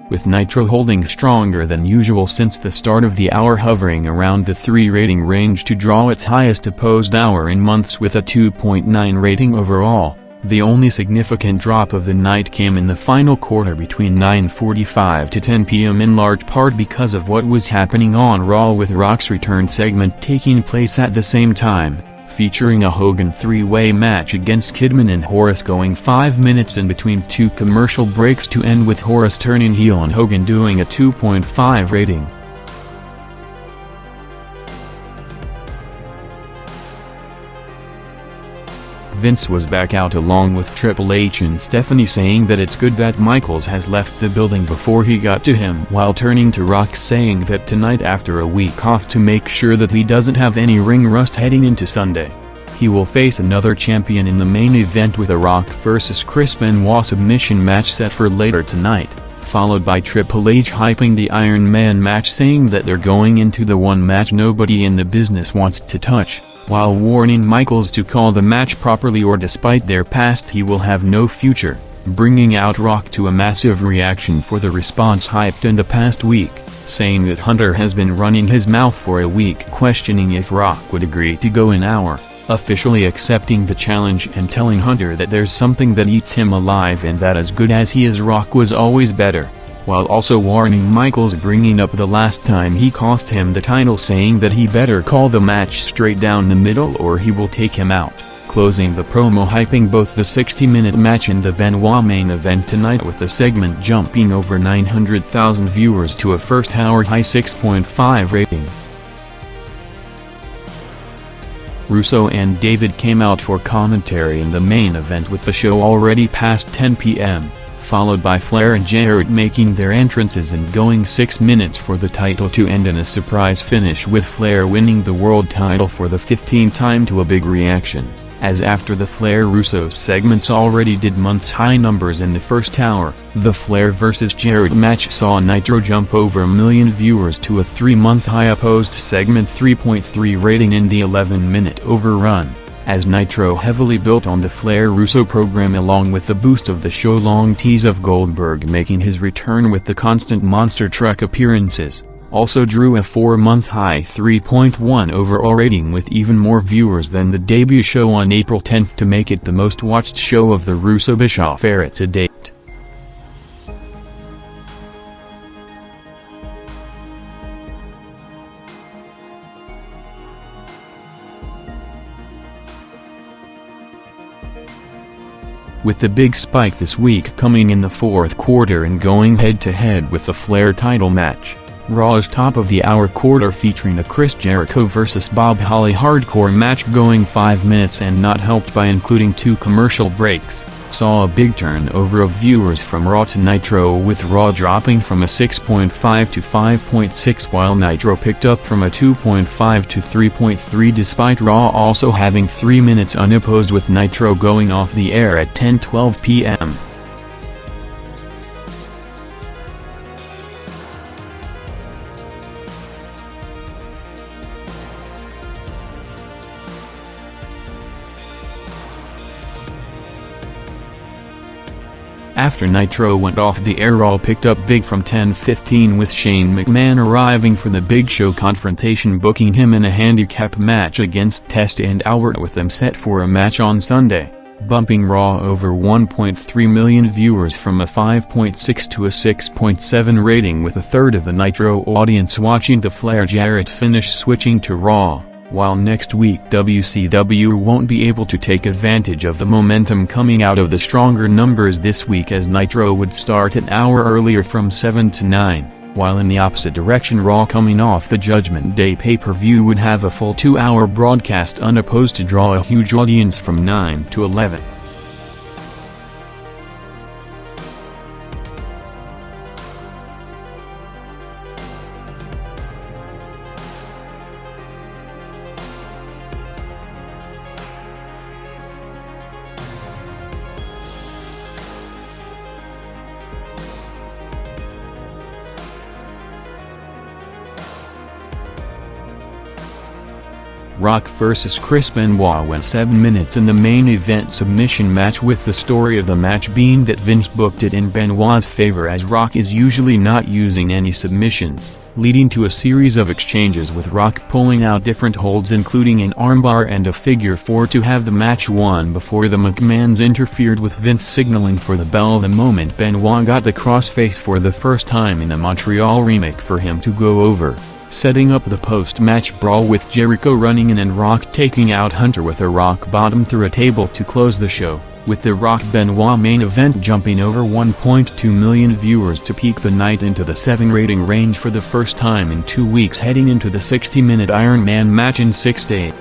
With Nitro holding stronger than usual since the start of the hour, hovering around the 3 rating range to draw its highest opposed hour in months with a 2.9 rating overall. The only significant drop of the night came in the final quarter between 9:45 to 10 p.m. in large part because of what was happening on Raw, with Rock's return segment taking place at the same time, featuring a Hogan 3-way match against Kidman and Horace going 5 minutes in between 2 commercial breaks to end with Horace turning heel and Hogan doing a 2.5 rating. Vince was back out along with Triple H and Stephanie, saying that it's good that Michaels has left the building before he got to him, while turning to Rock saying that tonight, after a week off, to make sure that he doesn't have any ring rust heading into Sunday, he will face another champion in the main event with a Rock vs Chris Benoit submission match set for later tonight, followed by Triple H hyping the Iron Man match, saying that they're going into the one match nobody in the business wants to touch, while warning Michaels to call the match properly or despite their past he will have no future, bringing out Rock to a massive reaction for the response hyped in the past week, saying that Hunter has been running his mouth for a week questioning if Rock would agree to go an hour, officially accepting the challenge and telling Hunter that there's something that eats him alive and that as good as he is, Rock was always better, while also warning Michaels, bringing up the last time he cost him the title, saying that he better call the match straight down the middle or he will take him out, closing the promo hyping both the 60-minute match and the Benoit main event tonight, with the segment jumping over 900,000 viewers to a first hour high 6.5 rating. Russo and David came out for commentary in the main event with the show already past 10 p.m., followed by Flair and Jarrett making their entrances and going 6 minutes for the title to end in a surprise finish, with Flair winning the world title for the 15th time to a big reaction, as after the Flair-Russo segments already did months-high numbers in the first hour, the Flair vs Jarrett match saw Nitro jump over 1 million viewers to a 3-month-high opposed segment 3.3 rating in the 11-minute overrun, as Nitro heavily built on the Flair-Russo program along with the boost of the show-long tease of Goldberg making his return with the constant monster truck appearances, also drew a 4-month-high 3.1 overall rating with even more viewers than the debut show on April 10th to make it the most-watched show of the Russo-Bischoff era to date. With the big spike this week coming in the 4th quarter and going head-to-head with the Flair title match, Raw's top-of-the-hour quarter featuring a Chris Jericho vs Bob Holly hardcore match going 5 minutes and not helped by including 2 commercial breaks, saw a big turnover of viewers from Raw to Nitro, with Raw dropping from a 6.5 to 5.6 while Nitro picked up from a 2.5 to 3.3, despite Raw also having 3 minutes unopposed, with Nitro going off the air at 10:12 p.m. After Nitro went off the air, Raw picked up big from 10:15 with Shane McMahon arriving for the Big Show confrontation, booking him in a handicap match against Test and Albert, with them set for a match on Sunday, bumping Raw over 1.3 million viewers from a 5.6 to a 6.7 rating, with a third of the Nitro audience watching the Flair Jarrett finish switching to Raw. While next week WCW won't be able to take advantage of the momentum coming out of the stronger numbers this week, as Nitro would start an hour earlier from 7 to 9, while in the opposite direction Raw, coming off the Judgment Day pay-per-view, would have a full 2-hour broadcast unopposed to draw a huge audience from 9 to 11. Rock vs. Chris Benoit went 7 minutes in the main event submission match, with the story of the match being that Vince booked it in Benoit's favor, as Rock is usually not using any submissions, leading to a series of exchanges with Rock pulling out different holds, including an armbar and a figure 4, to have the match won before the McMahons interfered with Vince signaling for the bell the moment Benoit got the crossface for the first time in a Montreal remake for him to go over, setting up the post-match brawl, with Jericho running in and Rock taking out Hunter with a rock bottom through a table to close the show, with the Rock-Benoit main event jumping over 1.2 million viewers to peak the night into the 7 rating range for the first time in 2 weeks, heading into the 60-minute Iron Man match in 6 days.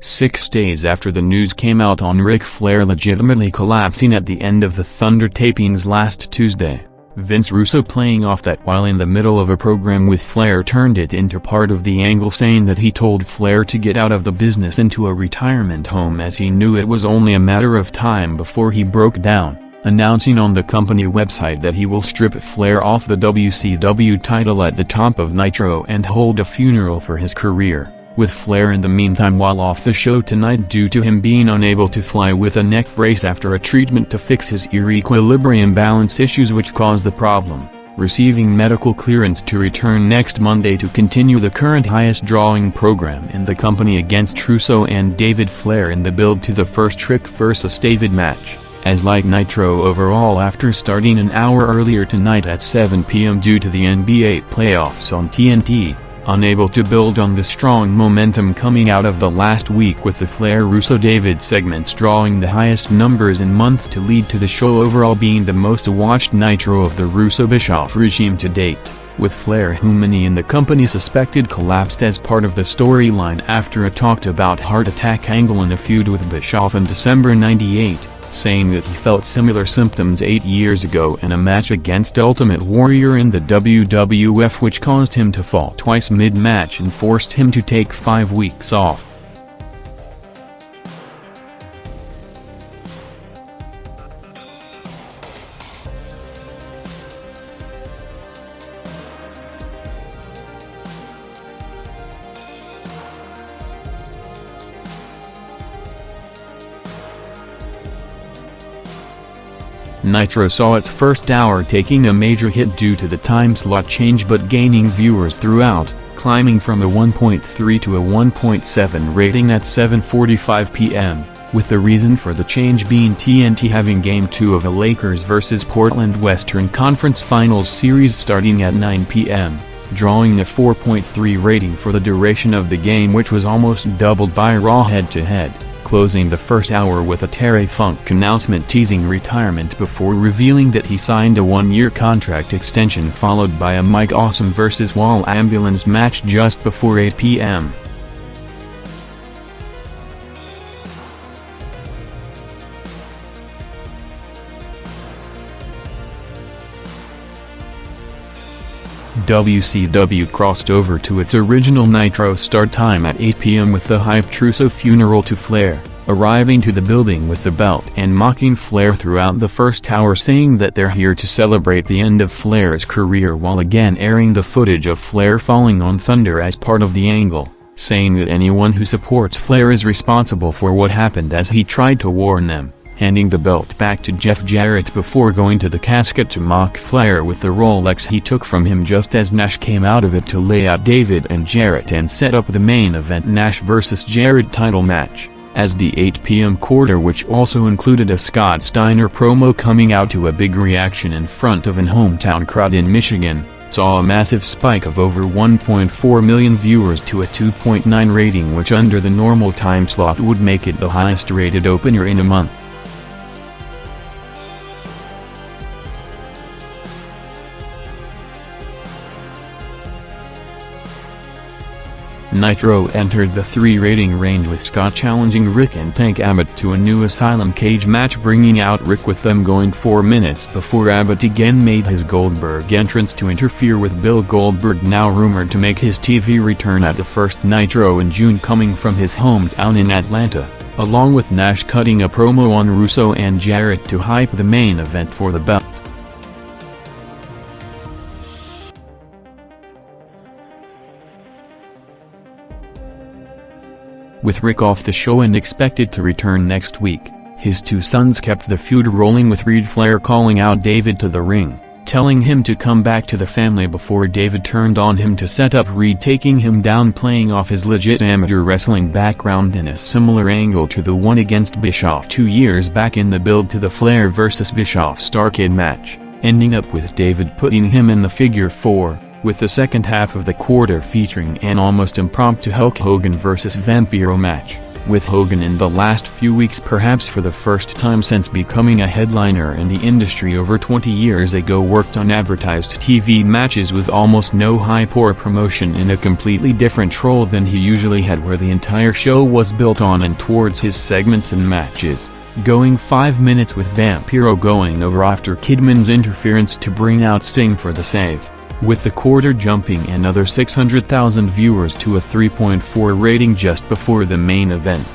Six days after the news came out on Ric Flair legitimately collapsing at the end of the Thunder tapings last Tuesday, Vince Russo, playing off that while in the middle of a program with Flair, turned it into part of the angle, saying that he told Flair to get out of the business into a retirement home, as he knew it was only a matter of time before he broke down, announcing on the company website that he will strip Flair off the WCW title at the top of Nitro and hold a funeral for his career, with Flair in the meantime while off the show tonight due to him being unable to fly with a neck brace after a treatment to fix his ear equilibrium balance issues, which caused the problem, receiving medical clearance to return next Monday to continue the current highest drawing program in the company against Russo and David Flair in the build to the first Rick vs. David match, as like Nitro overall, after starting an hour earlier tonight at 7 p.m. due to the NBA playoffs on TNT. Unable to build on the strong momentum coming out of the last week, with the Flair-Russo-David segments drawing the highest numbers in months to lead to the show overall being the most watched Nitro of the Russo-Bischoff regime to date, with Flair, who many in the company suspected collapsed as part of the storyline after a talked about heart attack angle in a feud with Bischoff in December '98. Saying that he felt similar symptoms 8 years ago in a match against Ultimate Warrior in the WWF, which caused him to fall twice mid-match and forced him to take 5 weeks off. Nitro saw its first hour taking a major hit due to the time slot change, but gaining viewers throughout, climbing from a 1.3 to a 1.7 rating at 7:45 p.m., with the reason for the change being TNT having Game 2 of a Lakers vs. Portland Western Conference Finals series starting at 9 p.m., drawing a 4.3 rating for the duration of the game, which was almost doubled by Raw head-to-head. Closing the first hour with a Terry Funk announcement teasing retirement before revealing that he signed a 1-year contract extension, followed by a Mike Awesome vs. Wall Ambulance match just before 8 p.m. WCW crossed over to its original Nitro start time at 8 p.m. with the hyped Russo funeral to Flair, arriving to the building with the belt and mocking Flair throughout the first hour, saying that they're here to celebrate the end of Flair's career, while again airing the footage of Flair falling on Thunder as part of the angle, saying that anyone who supports Flair is responsible for what happened as he tried to warn them, handing the belt back to Jeff Jarrett before going to the casket to mock Flair with the Rolex he took from him just as Nash came out of it to lay out David and Jarrett and set up the main event Nash vs. Jarrett title match, as the 8 p.m. quarter, which also included a Scott Steiner promo coming out to a big reaction in front of an hometown crowd in Michigan, saw a massive spike of over 1.4 million viewers to a 2.9 rating, which under the normal time slot would make it the highest rated opener in a month. Nitro entered the 3 rating range with Scott challenging Rick and Tank Abbott to a new Asylum cage match, bringing out Rick with them going 4 minutes before Abbott again made his Goldberg entrance to interfere with Bill Goldberg, now rumored to make his TV return at the first Nitro in June, coming from his hometown in Atlanta, along with Nash cutting a promo on Russo and Jarrett to hype the main event for the belt. With Rick off the show and expected to return next week, his 2 sons kept the feud rolling, with Reed Flair calling out David to the ring, telling him to come back to the family before David turned on him to set up Reed, taking him down, playing off his legit amateur wrestling background in a similar angle to the one against Bischoff 2 years back in the build to the Flair vs. Bischoff Starrcade match, ending up with David putting him in the figure 4. With the second half of the quarter featuring an almost impromptu Hulk Hogan vs. Vampiro match, with Hogan in the last few weeks, perhaps for the first time since becoming a headliner in the industry over 20 years ago, worked on advertised TV matches with almost no hype or promotion, in a completely different role than he usually had, where the entire show was built on and towards his segments and matches, going 5 minutes with Vampiro going over after Kidman's interference to bring out Sting for the save, with the quarter jumping another 600,000 viewers to a 3.4 rating just before the main event.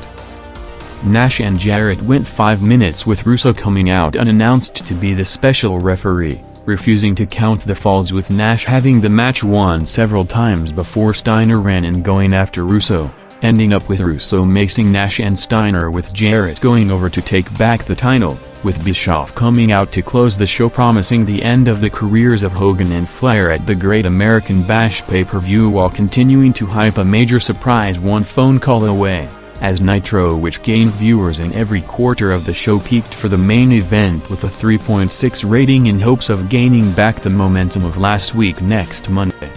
Nash and Jarrett went 5 minutes with Russo coming out unannounced to be the special referee, refusing to count the falls, with Nash having the match won several times before Steiner ran in going after Russo, ending up with Russo macing Nash and Steiner, with Jarrett going over to take back the title, with Bischoff coming out to close the show, promising the end of the careers of Hogan and Flair at the Great American Bash pay-per-view, while continuing to hype a major surprise one phone call away, as Nitro, which gained viewers in every quarter of the show, peaked for the main event with a 3.6 rating in hopes of gaining back the momentum of last week next Monday.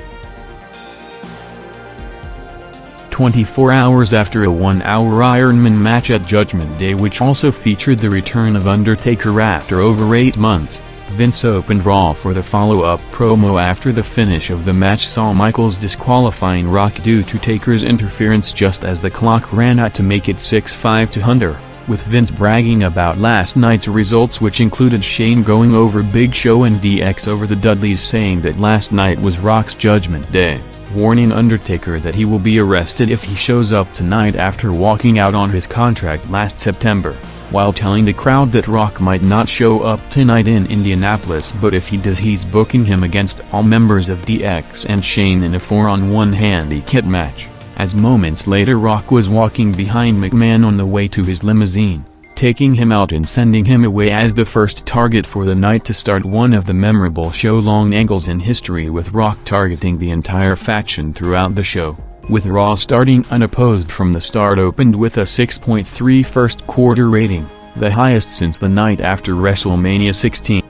24 hours after a 1-hour Ironman match at Judgment Day, which also featured the return of Undertaker after over 8 months, Vince opened Raw for the follow-up promo after the finish of the match saw Michaels disqualifying Rock due to Taker's interference just as the clock ran out to make it 6-5 to Hunter, with Vince bragging about last night's results, which included Shane going over Big Show and DX over the Dudleys, saying that last night was Rock's Judgment Day, warning Undertaker that he will be arrested if he shows up tonight after walking out on his contract last September, while telling the crowd that Rock might not show up tonight in Indianapolis, but if he does, he's booking him against all members of DX and Shane in a 4-on-1 handicap match, as moments later Rock was walking behind McMahon on the way to his limousine, taking him out and sending him away as the first target for the night to start one of the memorable show-long angles in history, with Rock targeting the entire faction throughout the show, with Raw starting unopposed from the start. Opened with a 6.3 first quarter rating, the highest since the night after WrestleMania 16.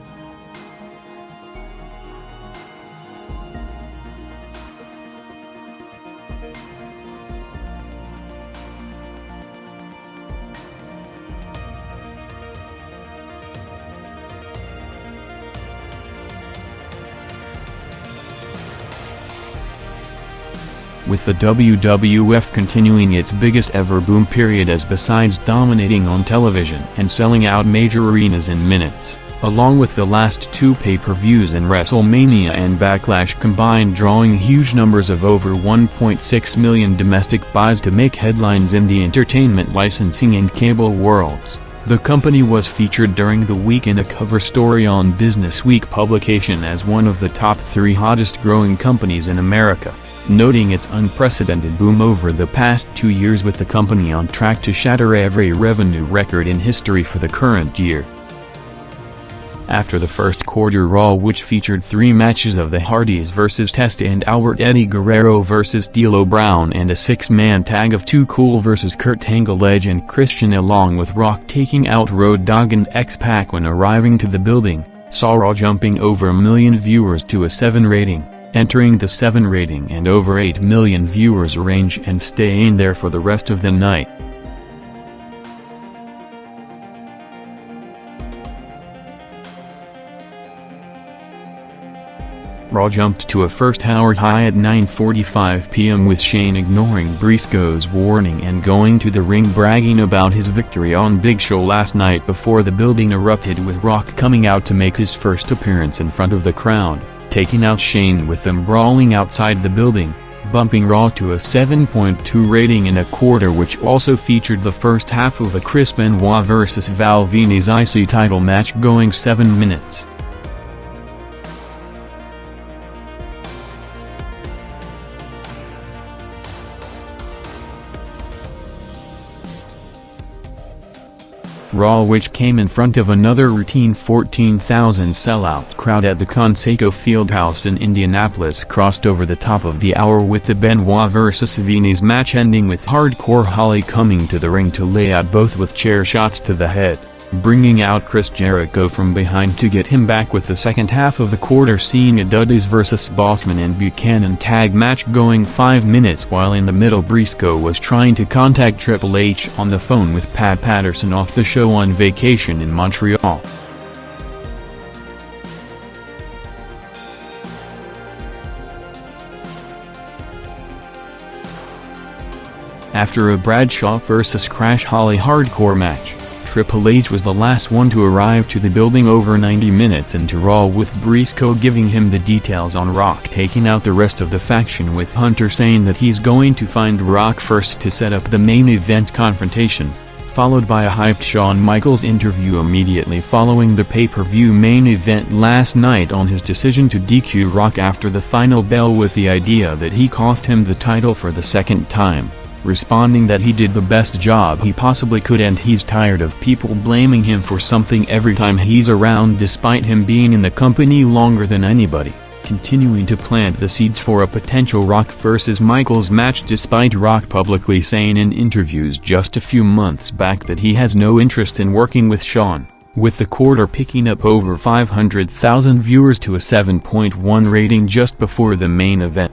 With the WWF continuing its biggest ever boom period, as besides dominating on television and selling out major arenas in minutes, along with the last two pay-per-views in WrestleMania and Backlash combined, drawing huge numbers of over 1.6 million domestic buys to make headlines in the entertainment licensing and cable worlds. The company was featured during the week in a cover story on Business Week publication as one of the top 3 hottest growing companies in America, noting its unprecedented boom over the past 2 years, with the company on track to shatter every revenue record in history for the current year. After the first quarter Raw, which featured 3 matches of the Hardys vs. Test and Albert, Eddie Guerrero vs. D'Lo Brown, and a 6-man tag of Too Cool vs. Kurt Angle, Edge and Christian, along with Rock taking out Road Dogg and X-Pac when arriving to the building, saw Raw jumping over a million viewers to a 7 rating, entering the 7 rating and over 8 million viewers range and staying there for the rest of the night. Raw jumped to a first-hour high at 9:45 p.m. with Shane ignoring Briscoe's warning and going to the ring bragging about his victory on Big Show last night before the building erupted, with Rock coming out to make his first appearance in front of the crowd, taking out Shane with them brawling outside the building, bumping Raw to a 7.2 rating in a quarter, which also featured the first half of a Chris Benoit vs. Val Venis IC title match going 7 minutes. Raw, which came in front of another routine 14,000 sellout crowd at the Conseco Fieldhouse in Indianapolis, crossed over the top of the hour with the Benoit vs. Venis match ending with Hardcore Holly coming to the ring to lay out both with chair shots to the head, bringing out Chris Jericho from behind to get him back, with the second half of the quarter seeing a Dudley's vs. Bossman and Buchanan tag match going 5 minutes, while in the middle Briscoe was trying to contact Triple H on the phone with Pat Patterson off the show on vacation in Montreal. After a Bradshaw vs. Crash Holly hardcore match, Triple H was the last one to arrive to the building over 90 minutes into Raw, with Briscoe giving him the details on Rock taking out the rest of the faction, with Hunter saying that he's going to find Rock first to set up the main event confrontation, followed by a hyped Shawn Michaels interview immediately following the pay-per-view main event last night on his decision to DQ Rock after the final bell, with the idea that he cost him the title for the second time, responding that he did the best job he possibly could and he's tired of people blaming him for something every time he's around, despite him being in the company longer than anybody, continuing to plant the seeds for a potential Rock vs. Michaels match, despite Rock publicly saying in interviews just a few months back that he has no interest in working with Shawn, with the quarter picking up over 500,000 viewers to a 7.1 rating just before the main event.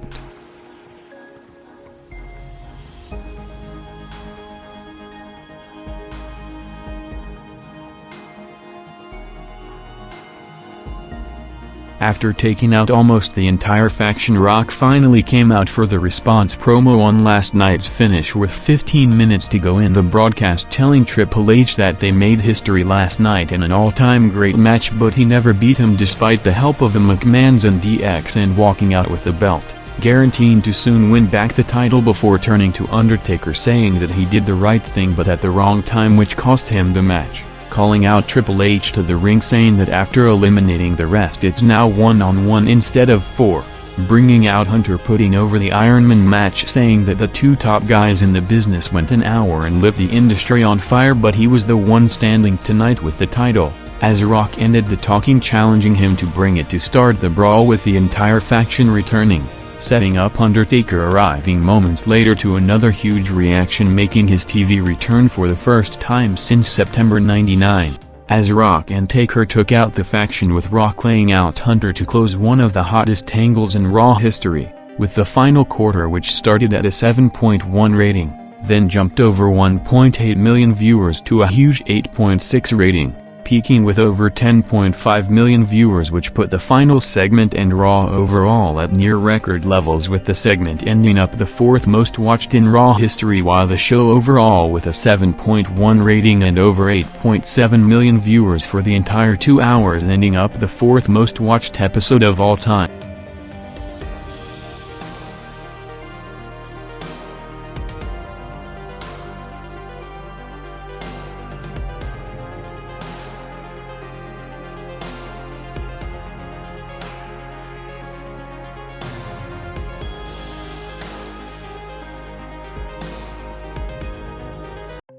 After taking out almost the entire faction, Rock finally came out for the response promo on last night's finish, with 15 minutes to go in the broadcast, telling Triple H that they made history last night in an all-time great match, but he never beat him despite the help of the McMahons and DX, and walking out with the belt, guaranteeing to soon win back the title, before turning to Undertaker saying that he did the right thing but at the wrong time, which cost him the match, calling out Triple H to the ring, saying that after eliminating the rest it's now 1-on-1 instead of 4, bringing out Hunter putting over the Iron Man match, saying that the two top guys in the business went an hour and lit the industry on fire, but he was the one standing tonight with the title, as Rock ended the talking, challenging him to bring it to start the brawl, with the entire faction returning, setting up Undertaker arriving moments later to another huge reaction, making his TV return for the first time since September '99, as Rock and Taker took out the faction, with Rock laying out Hunter to close one of the hottest angles in Raw history, with the final quarter, which started at a 7.1 rating, then jumped over 1.8 million viewers to a huge 8.6 rating, peaking with over 10.5 million viewers, which put the final segment and Raw overall at near record levels, with the segment ending up the fourth most watched in Raw history, while the show overall with a 7.1 rating and over 8.7 million viewers for the entire 2 hours, ending up the fourth most watched episode of all time.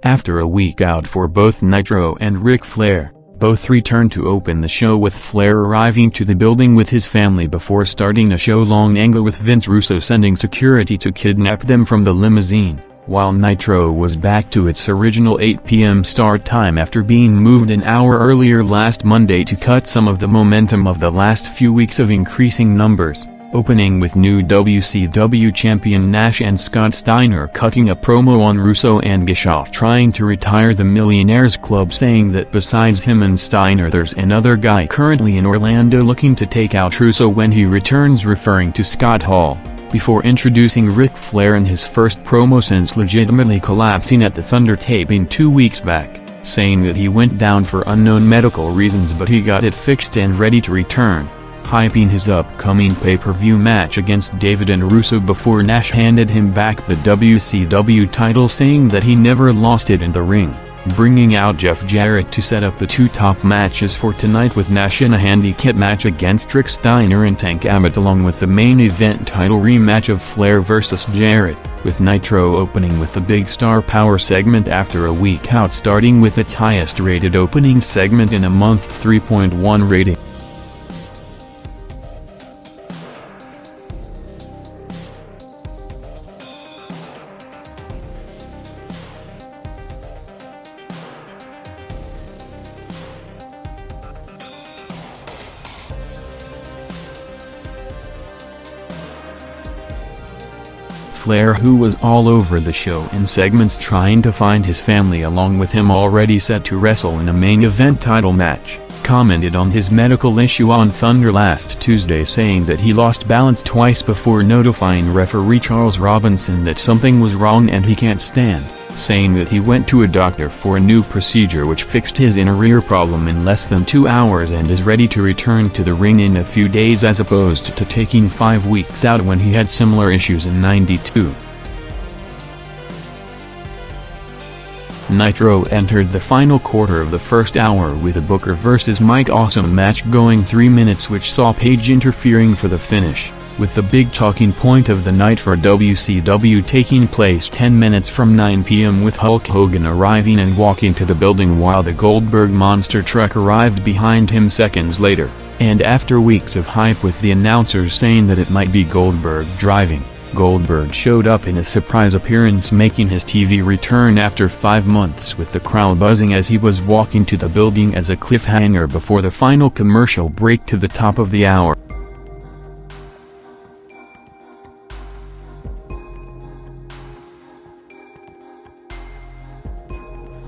After a week out for both Nitro and Ric Flair, both returned to open the show, with Flair arriving to the building with his family before starting a show-long angle with Vince Russo sending security to kidnap them from the limousine, while Nitro was back to its original 8 p.m. start time after being moved an hour earlier last Monday to cut some of the momentum of the last few weeks of increasing numbers. Opening with new WCW champion Nash and Scott Steiner cutting a promo on Russo and Bischoff trying to retire the Millionaires Club, saying that besides him and Steiner there's another guy currently in Orlando looking to take out Russo when he returns, referring to Scott Hall, before introducing Ric Flair in his first promo since legitimately collapsing at the Thunder taping 2 weeks back, saying that he went down for unknown medical reasons but he got it fixed and ready to return, hyping his upcoming pay-per-view match against David and Russo before Nash handed him back the WCW title, saying that he never lost it in the ring, bringing out Jeff Jarrett to set up the two top matches for tonight, with Nash in a handicap match against Rick Steiner and Tank Abbott, along with the main event title rematch of Flair vs Jarrett, with Nitro opening with the Big Star Power segment after a week out, starting with its highest rated opening segment in a month, 3.1 rating. Flair, who was all over the show in segments trying to find his family along with him already set to wrestle in a main event title match, commented on his medical issue on Thunder last Tuesday, saying that he lost balance twice before notifying referee Charles Robinson that something was wrong and he can't stand, saying that he went to a doctor for a new procedure which fixed his inner ear problem in less than 2 hours and is ready to return to the ring in a few days, as opposed to taking 5 weeks out when he had similar issues in '92. Nitro entered the final quarter of the first hour with a Booker vs. Mike Awesome match going 3 minutes, which saw Page interfering for the finish, with the big talking point of the night for WCW taking place 10 minutes from 9 p.m. with Hulk Hogan arriving and walking to the building while the Goldberg monster truck arrived behind him seconds later, and after weeks of hype with the announcers saying that it might be Goldberg driving, Goldberg showed up in a surprise appearance, making his TV return after 5 months, with the crowd buzzing as he was walking to the building as a cliffhanger before the final commercial break to the top of the hour.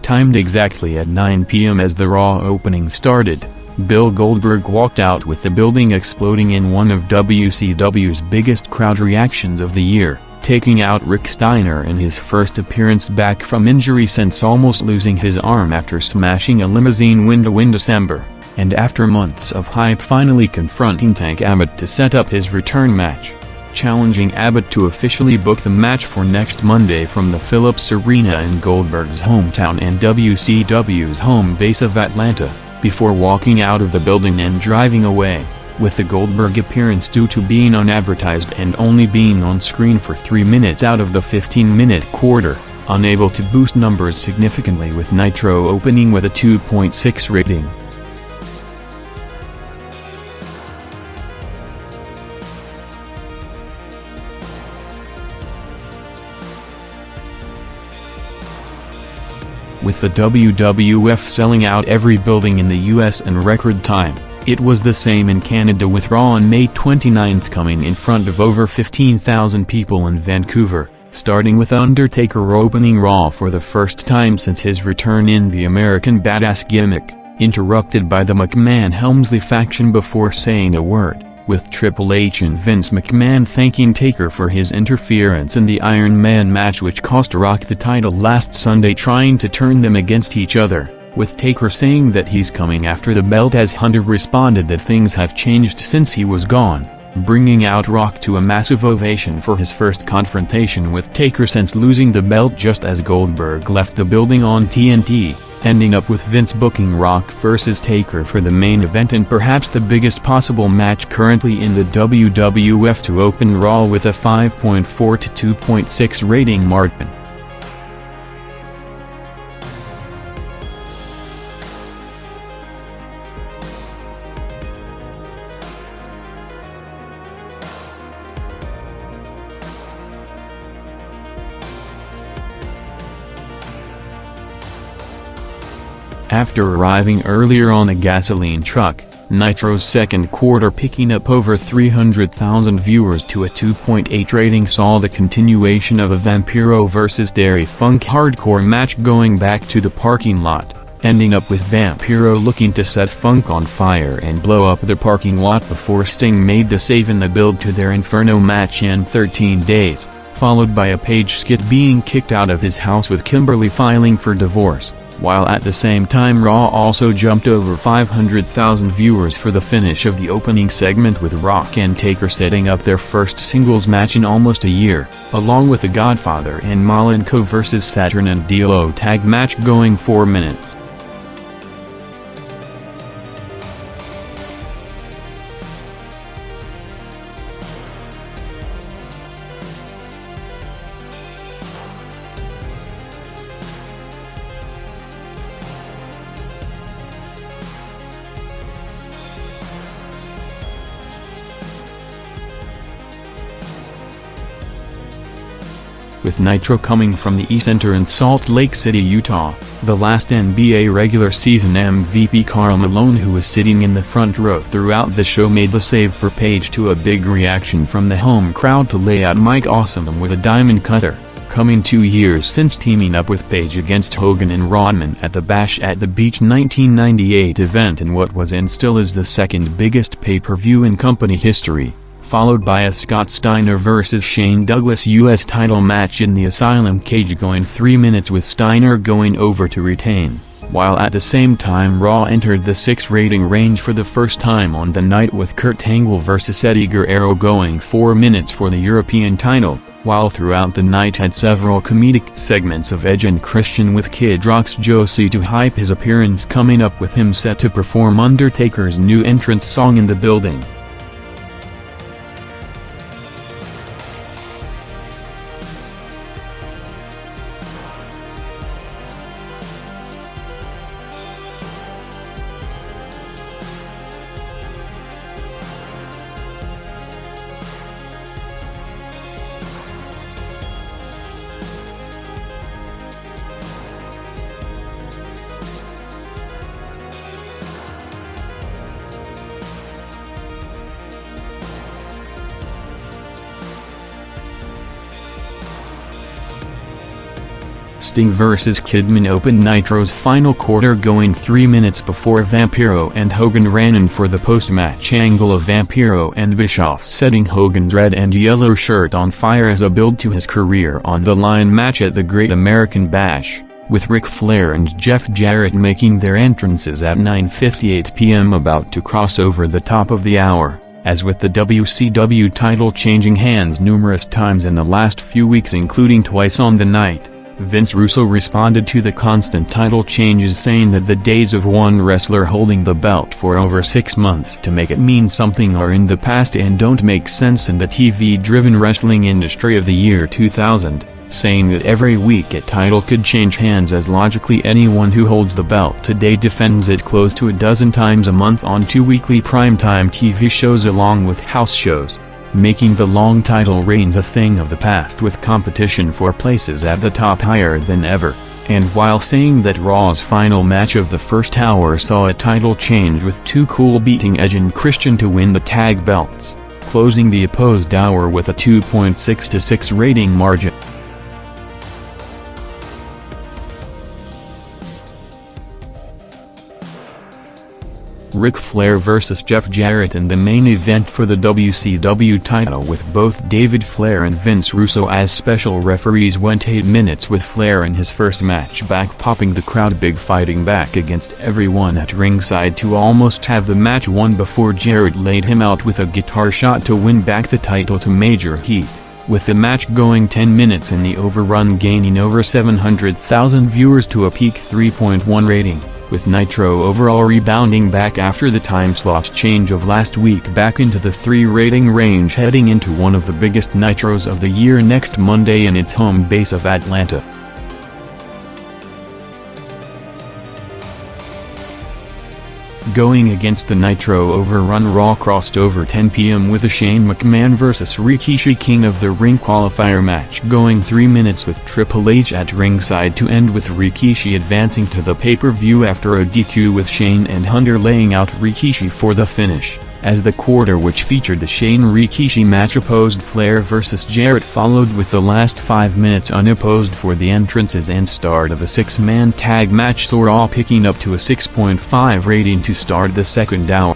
Timed exactly at 9 p.m. as the Raw opening started, Bill Goldberg walked out with the building exploding in one of WCW's biggest crowd reactions of the year, taking out Rick Steiner in his first appearance back from injury since almost losing his arm after smashing a limousine window in December, and after months of hype finally confronting Tank Abbott to set up his return match, challenging Abbott to officially book the match for next Monday from the Phillips Arena in Goldberg's hometown and WCW's home base of Atlanta, before walking out of the building and driving away, with the Goldberg appearance due to being unadvertised and only being on screen for 3 minutes out of the 15-minute quarter, unable to boost numbers significantly, with Nitro opening with a 2.6 rating. With the WWF selling out every building in the US in record time, it was the same in Canada, with Raw on May 29 coming in front of over 15,000 people in Vancouver, starting with Undertaker opening Raw for the first time since his return in the American Badass gimmick, interrupted by the McMahon-Helmsley faction before saying a word, with Triple H and Vince McMahon thanking Taker for his interference in the Iron Man match which cost Rock the title last Sunday, trying to turn them against each other, with Taker saying that he's coming after the belt as Hunter responded that things have changed since he was gone, bringing out Rock to a massive ovation for his first confrontation with Taker since losing the belt just as Goldberg left the building on TNT, ending up with Vince booking Rock vs. Taker for the main event and perhaps the biggest possible match currently in the WWF to open Raw with a 5.4 to 2.6 rating margin. After arriving earlier on a gasoline truck, Nitro's second quarter picking up over 300,000 viewers to a 2.8 rating saw the continuation of a Vampiro vs. Terry Funk hardcore match going back to the parking lot, ending up with Vampiro looking to set Funk on fire and blow up the parking lot before Sting made the save in the build to their Inferno match in 13 days, followed by a Page skit being kicked out of his house with Kimberly filing for divorce. While at the same time Raw also jumped over 500,000 viewers for the finish of the opening segment with Rock and Taker setting up their first singles match in almost a year, along with The Godfather and Malenko vs. Saturn and D'Lo tag match going 4 minutes. With Nitro coming from the E-Center in Salt Lake City, Utah, the last NBA regular season MVP Karl Malone, who was sitting in the front row throughout the show, made the save for Page to a big reaction from the home crowd to lay out Mike Awesome with a diamond cutter, coming 2 years since teaming up with Page against Hogan and Rodman at the Bash at the Beach 1998 event in what was and still is the second biggest pay-per-view in company history, followed by a Scott Steiner vs. Shane Douglas U.S. title match in the Asylum cage going 3 minutes with Steiner going over to retain, while at the same time Raw entered the 6 rating range for the first time on the night with Kurt Angle vs. Eddie Guerrero going 4 minutes for the European title, while throughout the night had several comedic segments of Edge and Christian with Kid Rock's Josie to hype his appearance coming up with him set to perform Undertaker's new entrance song in the building. Sting vs. Kidman opened Nitro's final quarter going 3 minutes before Vampiro and Hogan ran in for the post-match angle of Vampiro and Bischoff setting Hogan's red and yellow shirt on fire as a build to his career on the line match at the Great American Bash, with Ric Flair and Jeff Jarrett making their entrances at 9:58 p.m. about to cross over the top of the hour. As with the WCW title changing hands numerous times in the last few weeks including twice on the night, Vince Russo responded to the constant title changes saying that the days of one wrestler holding the belt for over 6 months to make it mean something are in the past and don't make sense in the TV-driven wrestling industry of the year 2000, saying that every week a title could change hands as logically anyone who holds the belt today defends it close to a dozen times a month on 2 weekly primetime TV shows along with house shows, making the long title reigns a thing of the past with competition for places at the top higher than ever, and while saying that Raw's final match of the first hour saw a title change with Too Cool beating Edge and Christian to win the tag belts, closing the opposed hour with a 2.6 to 6 rating margin. Ric Flair vs Jeff Jarrett in the main event for the WCW title, with both David Flair and Vince Russo as special referees, went 8 minutes, with Flair in his first match back popping the crowd big, fighting back against everyone at ringside to almost have the match won before Jarrett laid him out with a guitar shot to win back the title to major heat, with the match going 10 minutes and the overrun gaining over 700,000 viewers to a peak 3.1 rating, with Nitro overall rebounding back after the time slot change of last week back into the 3 rating range, heading into one of the biggest Nitros of the year next Monday in its home base of Atlanta. Going against the Nitro overrun, Raw crossed over 10 p.m. with a Shane McMahon vs Rikishi King of the Ring qualifier match going 3 minutes, with Triple H at ringside to end, with Rikishi advancing to the pay-per-view after a DQ, with Shane and Hunter laying out Rikishi for the finish, as the quarter, which featured the Shane-Rikishi match, opposed Flair vs Jarrett, followed with the last 5 minutes unopposed for the entrances and start of a 6-man tag match, Raw picking up to a 6.5 rating to start the second hour.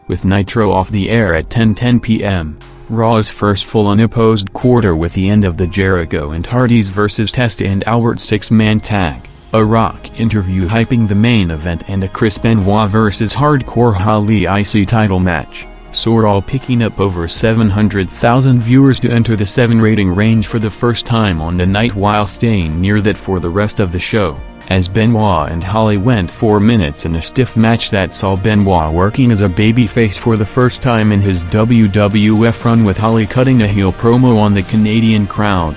With Nitro off the air at 10:10 p.m., Raw's first full unopposed quarter, with the end of the Jericho and Hardys vs Testa and Albert 6-man tag, a Rock interview hyping the main event, and a Chris Benoit vs Hardcore Holly IC title match, Raw picking up over 700,000 viewers to enter the 7 rating range for the first time on the night, while staying near that for the rest of the show, as Benoit and Holly went 4 minutes in a stiff match that saw Benoit working as a babyface for the first time in his WWF run, with Holly cutting a heel promo on the Canadian crowd.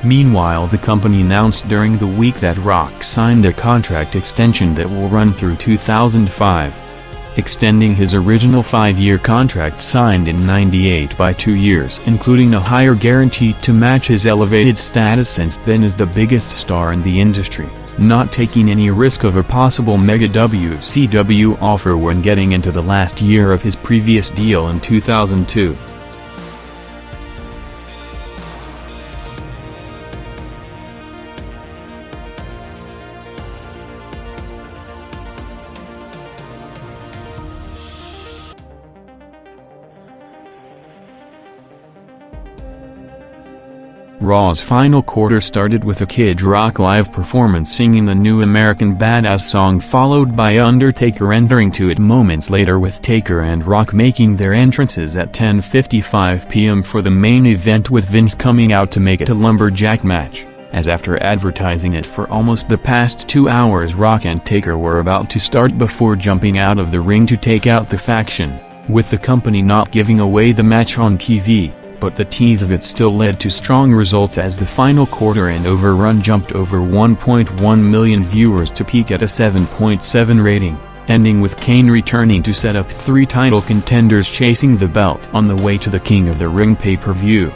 Meanwhile, the company announced during the week that Rock signed a contract extension that will run through 2005, extending his original 5-year contract signed in '98 by 2 years, including a higher guarantee to match his elevated status since then as the biggest star in the industry, not taking any risk of a possible mega WCW offer when getting into the last year of his previous deal in 2002. Raw's final quarter started with a Kid Rock live performance singing the new American Badass song, followed by Undertaker entering to it moments later, with Taker and Rock making their entrances at 10:55 p.m. for the main event, with Vince coming out to make it a lumberjack match, as after advertising it for almost the past 2 hours, Rock and Taker were about to start before jumping out of the ring to take out the faction, with the company not giving away the match on TV. But the tease of it still led to strong results, as the final quarter and overrun jumped over 1.1 million viewers to peak at a 7.7 rating, ending with Kane returning to set up 3 title contenders chasing the belt on the way to the King of the Ring pay-per-view.